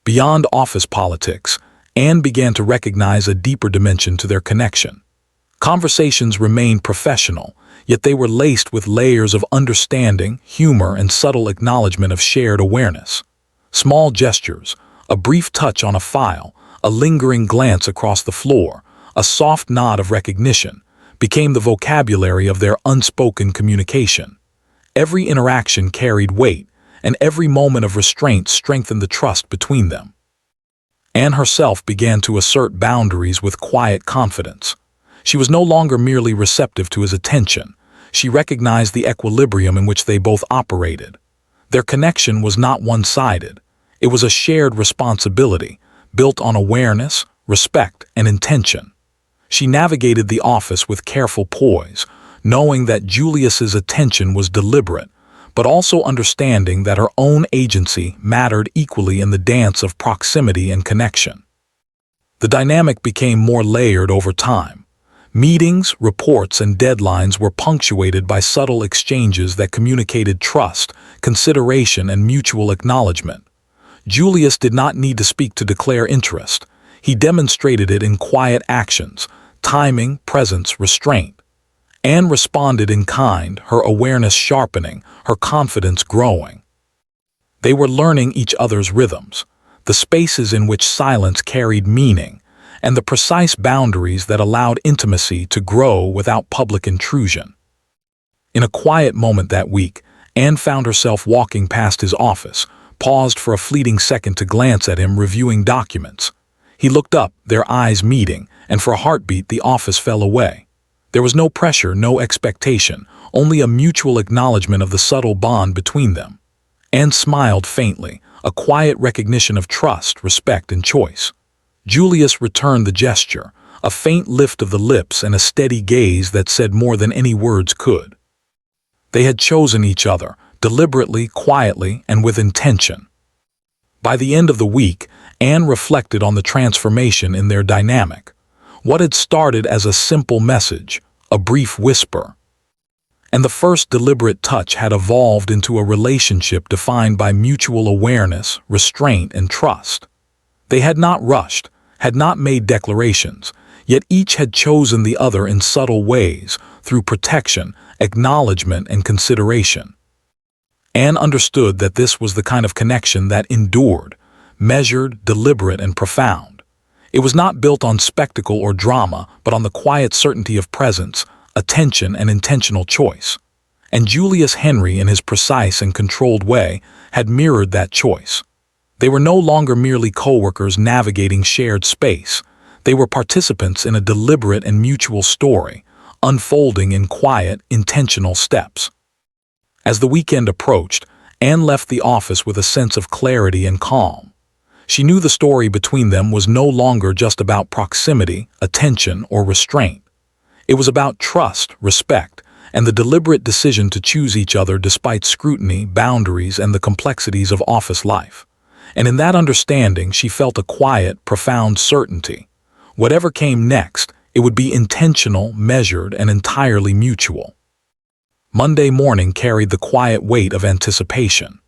Beyond office politics, Anne began to recognize a deeper dimension to their connection. Conversations remained professional, yet they were laced with layers of understanding, humor, and subtle acknowledgement of shared awareness. Small gestures, a brief touch on a file, a lingering glance across the floor, a soft nod of recognition, became the vocabulary of their unspoken communication. Every interaction carried weight, and every moment of restraint strengthened the trust between them. Anne herself began to assert boundaries with quiet confidence. She was no longer merely receptive to his attention. She recognized the equilibrium in which they both operated. Their connection was not one-sided. It was a shared responsibility, built on awareness, respect, and intention. She navigated the office with careful poise, knowing that Julius's attention was deliberate, but also understanding that her own agency mattered equally in the dance of proximity and connection. The dynamic became more layered over time. Meetings, reports, and deadlines were punctuated by subtle exchanges that communicated trust, consideration, and mutual acknowledgement. Julius did not need to speak to declare interest. He demonstrated it in quiet actions, timing, presence, restraint. Anne responded in kind, her awareness sharpening, her confidence growing. They were learning each other's rhythms, the spaces in which silence carried meaning, and the precise boundaries that allowed intimacy to grow without public intrusion. In a quiet moment that week, Anne found herself walking past his office, paused for a fleeting second to glance at him reviewing documents. He looked up, their eyes meeting, and for a heartbeat the office fell away. There was no pressure, no expectation, only a mutual acknowledgement of the subtle bond between them. Anne smiled faintly, a quiet recognition of trust, respect, and choice. Julius returned the gesture, a faint lift of the lips and a steady gaze that said more than any words could. They had chosen each other, deliberately, quietly, and with intention. By the end of the week, Anne reflected on the transformation in their dynamic. What had started as a simple message, a brief whisper, and the first deliberate touch had evolved into a relationship defined by mutual awareness, restraint, and trust. They had not rushed, had not made declarations, yet each had chosen the other in subtle ways, through protection, acknowledgement, and consideration. Anne understood that this was the kind of connection that endured, measured, deliberate, and profound. It was not built on spectacle or drama, but on the quiet certainty of presence, attention, and intentional choice. And Julius Henry, in his precise and controlled way, had mirrored that choice. They were no longer merely co-workers navigating shared space. They were participants in a deliberate and mutual story, unfolding in quiet, intentional steps. As the weekend approached, Anne left the office with a sense of clarity and calm. She knew the story between them was no longer just about proximity, attention, or restraint. It was about trust, respect, and the deliberate decision to choose each other despite scrutiny, boundaries, and the complexities of office life. And in that understanding, she felt a quiet, profound certainty. Whatever came next, it would be intentional, measured, and entirely mutual. Monday morning carried the quiet weight of anticipation.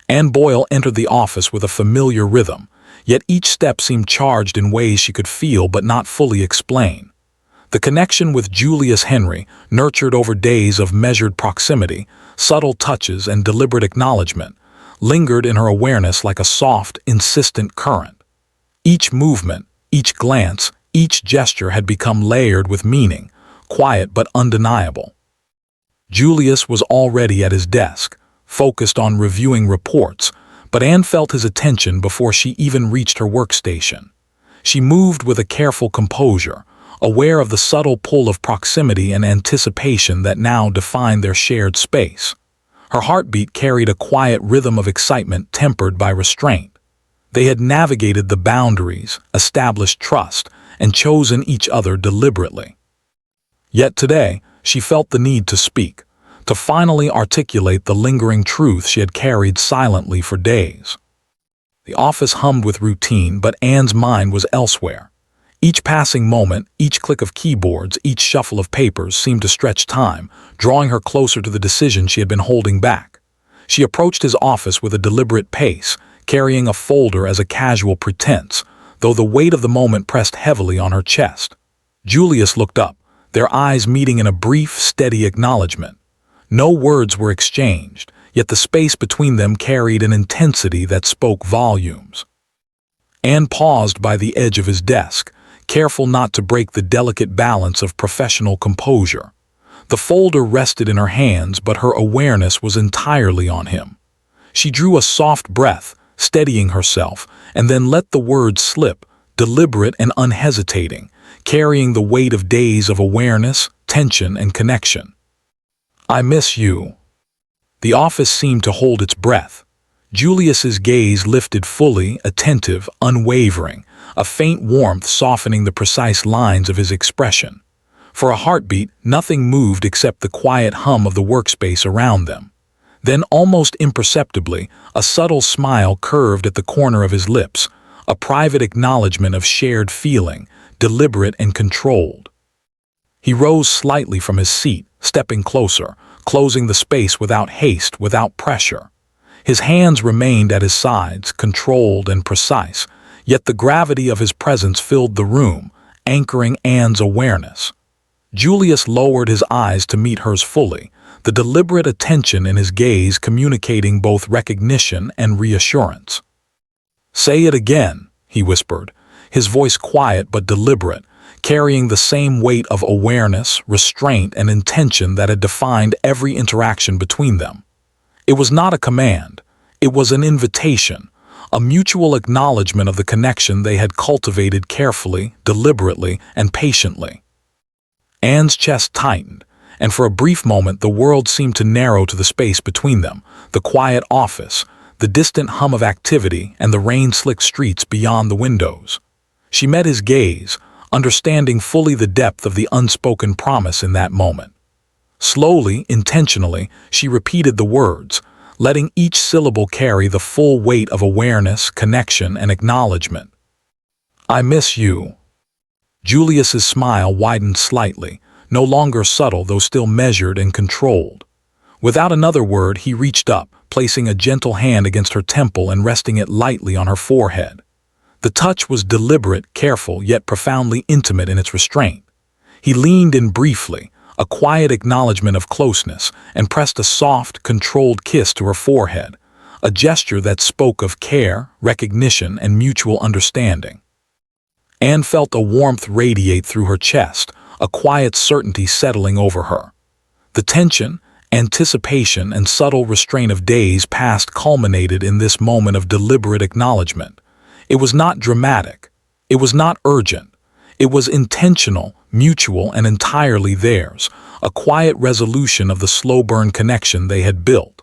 Anne Boyle entered the office with a familiar rhythm, yet each step seemed charged in ways she could feel but not fully explain. The connection with Julius Henry, nurtured over days of measured proximity, subtle touches, and deliberate acknowledgement, lingered in her awareness like a soft, insistent current. Each movement, each glance, each gesture had become layered with meaning, quiet but undeniable. Julius was already at his desk, focused on reviewing reports, but Anne felt his attention before she even reached her workstation. She moved with a careful composure, aware of the subtle pull of proximity and anticipation that now defined their shared space. Her heartbeat carried a quiet rhythm of excitement tempered by restraint. They had navigated the boundaries, established trust, and chosen each other deliberately. Yet today, she felt the need to speak, to finally articulate the lingering truth she had carried silently for days. The office hummed with routine, but Anne's mind was elsewhere. Each passing moment, each click of keyboards, each shuffle of papers seemed to stretch time, drawing her closer to the decision she had been holding back. She approached his office with a deliberate pace, carrying a folder as a casual pretense, though the weight of the moment pressed heavily on her chest. Julius looked up, their eyes meeting in a brief, steady acknowledgement. No words were exchanged, yet the space between them carried an intensity that spoke volumes. Anne paused by the edge of his desk, careful not to break the delicate balance of professional composure. The folder rested in her hands, but her awareness was entirely on him. She drew a soft breath, steadying herself, and then let the words slip, deliberate and unhesitating, carrying the weight of days of awareness, tension, and connection. "I miss you." The office seemed to hold its breath. Julius's gaze lifted fully, attentive, unwavering, a faint warmth softening the precise lines of his expression. For a heartbeat, nothing moved except the quiet hum of the workspace around them. Then, almost imperceptibly, a subtle smile curved at the corner of his lips, a private acknowledgement of shared feeling, deliberate and controlled. He rose slightly from his seat, stepping closer, closing the space without haste, without pressure. His hands remained at his sides, controlled and precise, yet the gravity of his presence filled the room, anchoring Anne's awareness. Julius lowered his eyes to meet hers fully, the deliberate attention in his gaze communicating both recognition and reassurance. "Say it again," he whispered, his voice quiet but deliberate, carrying the same weight of awareness, restraint, and intention that had defined every interaction between them. It was not a command, it was an invitation, a mutual acknowledgement of the connection they had cultivated carefully, deliberately, and patiently. Anne's chest tightened, and for a brief moment the world seemed to narrow to the space between them, the quiet office, the distant hum of activity, and the rain-slicked streets beyond the windows. She met his gaze, understanding fully the depth of the unspoken promise in that moment. Slowly, intentionally, she repeated the words, letting each syllable carry the full weight of awareness, connection, and acknowledgement. "I miss you." Julius's smile widened slightly, no longer subtle though still measured and controlled. Without another word, he reached up, placing a gentle hand against her temple and resting it lightly on her forehead. The touch was deliberate, careful, yet profoundly intimate in its restraint. He leaned in briefly, a quiet acknowledgement of closeness, and pressed a soft, controlled kiss to her forehead, a gesture that spoke of care, recognition, and mutual understanding. Anne felt a warmth radiate through her chest, a quiet certainty settling over her. The tension, anticipation, and subtle restraint of days past culminated in this moment of deliberate acknowledgement. It was not dramatic. It was not urgent. It was intentional, mutual, and entirely theirs, a quiet resolution of the slow-burn connection they had built.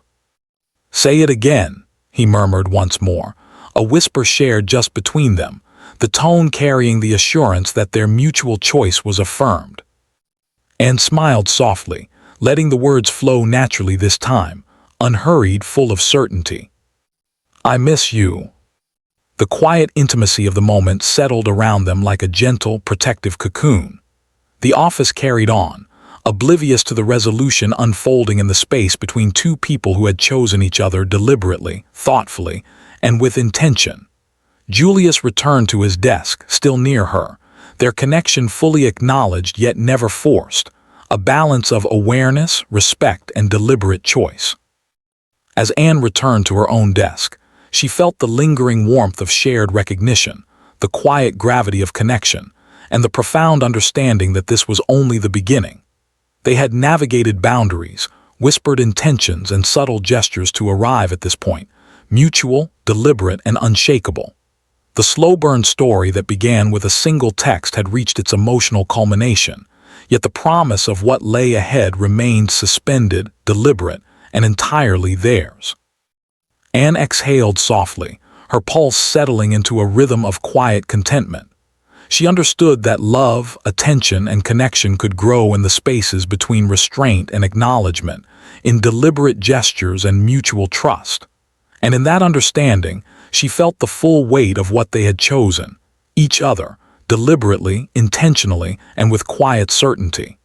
"Say it again," he murmured once more, a whisper shared just between them, the tone carrying the assurance that their mutual choice was affirmed. Anne smiled softly, letting the words flow naturally this time, unhurried, full of certainty. "I miss you." The quiet intimacy of the moment settled around them like a gentle, protective cocoon. The office carried on, oblivious to the resolution unfolding in the space between two people who had chosen each other deliberately, thoughtfully, and with intention. Julius returned to his desk, still near her, their connection fully acknowledged yet never forced, a balance of awareness, respect, and deliberate choice. As Anne returned to her own desk, she felt the lingering warmth of shared recognition, the quiet gravity of connection, and the profound understanding that this was only the beginning. They had navigated boundaries, whispered intentions, and subtle gestures to arrive at this point, mutual, deliberate, and unshakable. The slow-burn story that began with a single text had reached its emotional culmination, yet the promise of what lay ahead remained suspended, deliberate, and entirely theirs. Anne exhaled softly, her pulse settling into a rhythm of quiet contentment. She understood that love, attention, and connection could grow in the spaces between restraint and acknowledgement, in deliberate gestures and mutual trust. And in that understanding, she felt the full weight of what they had chosen, each other, deliberately, intentionally, and with quiet certainty.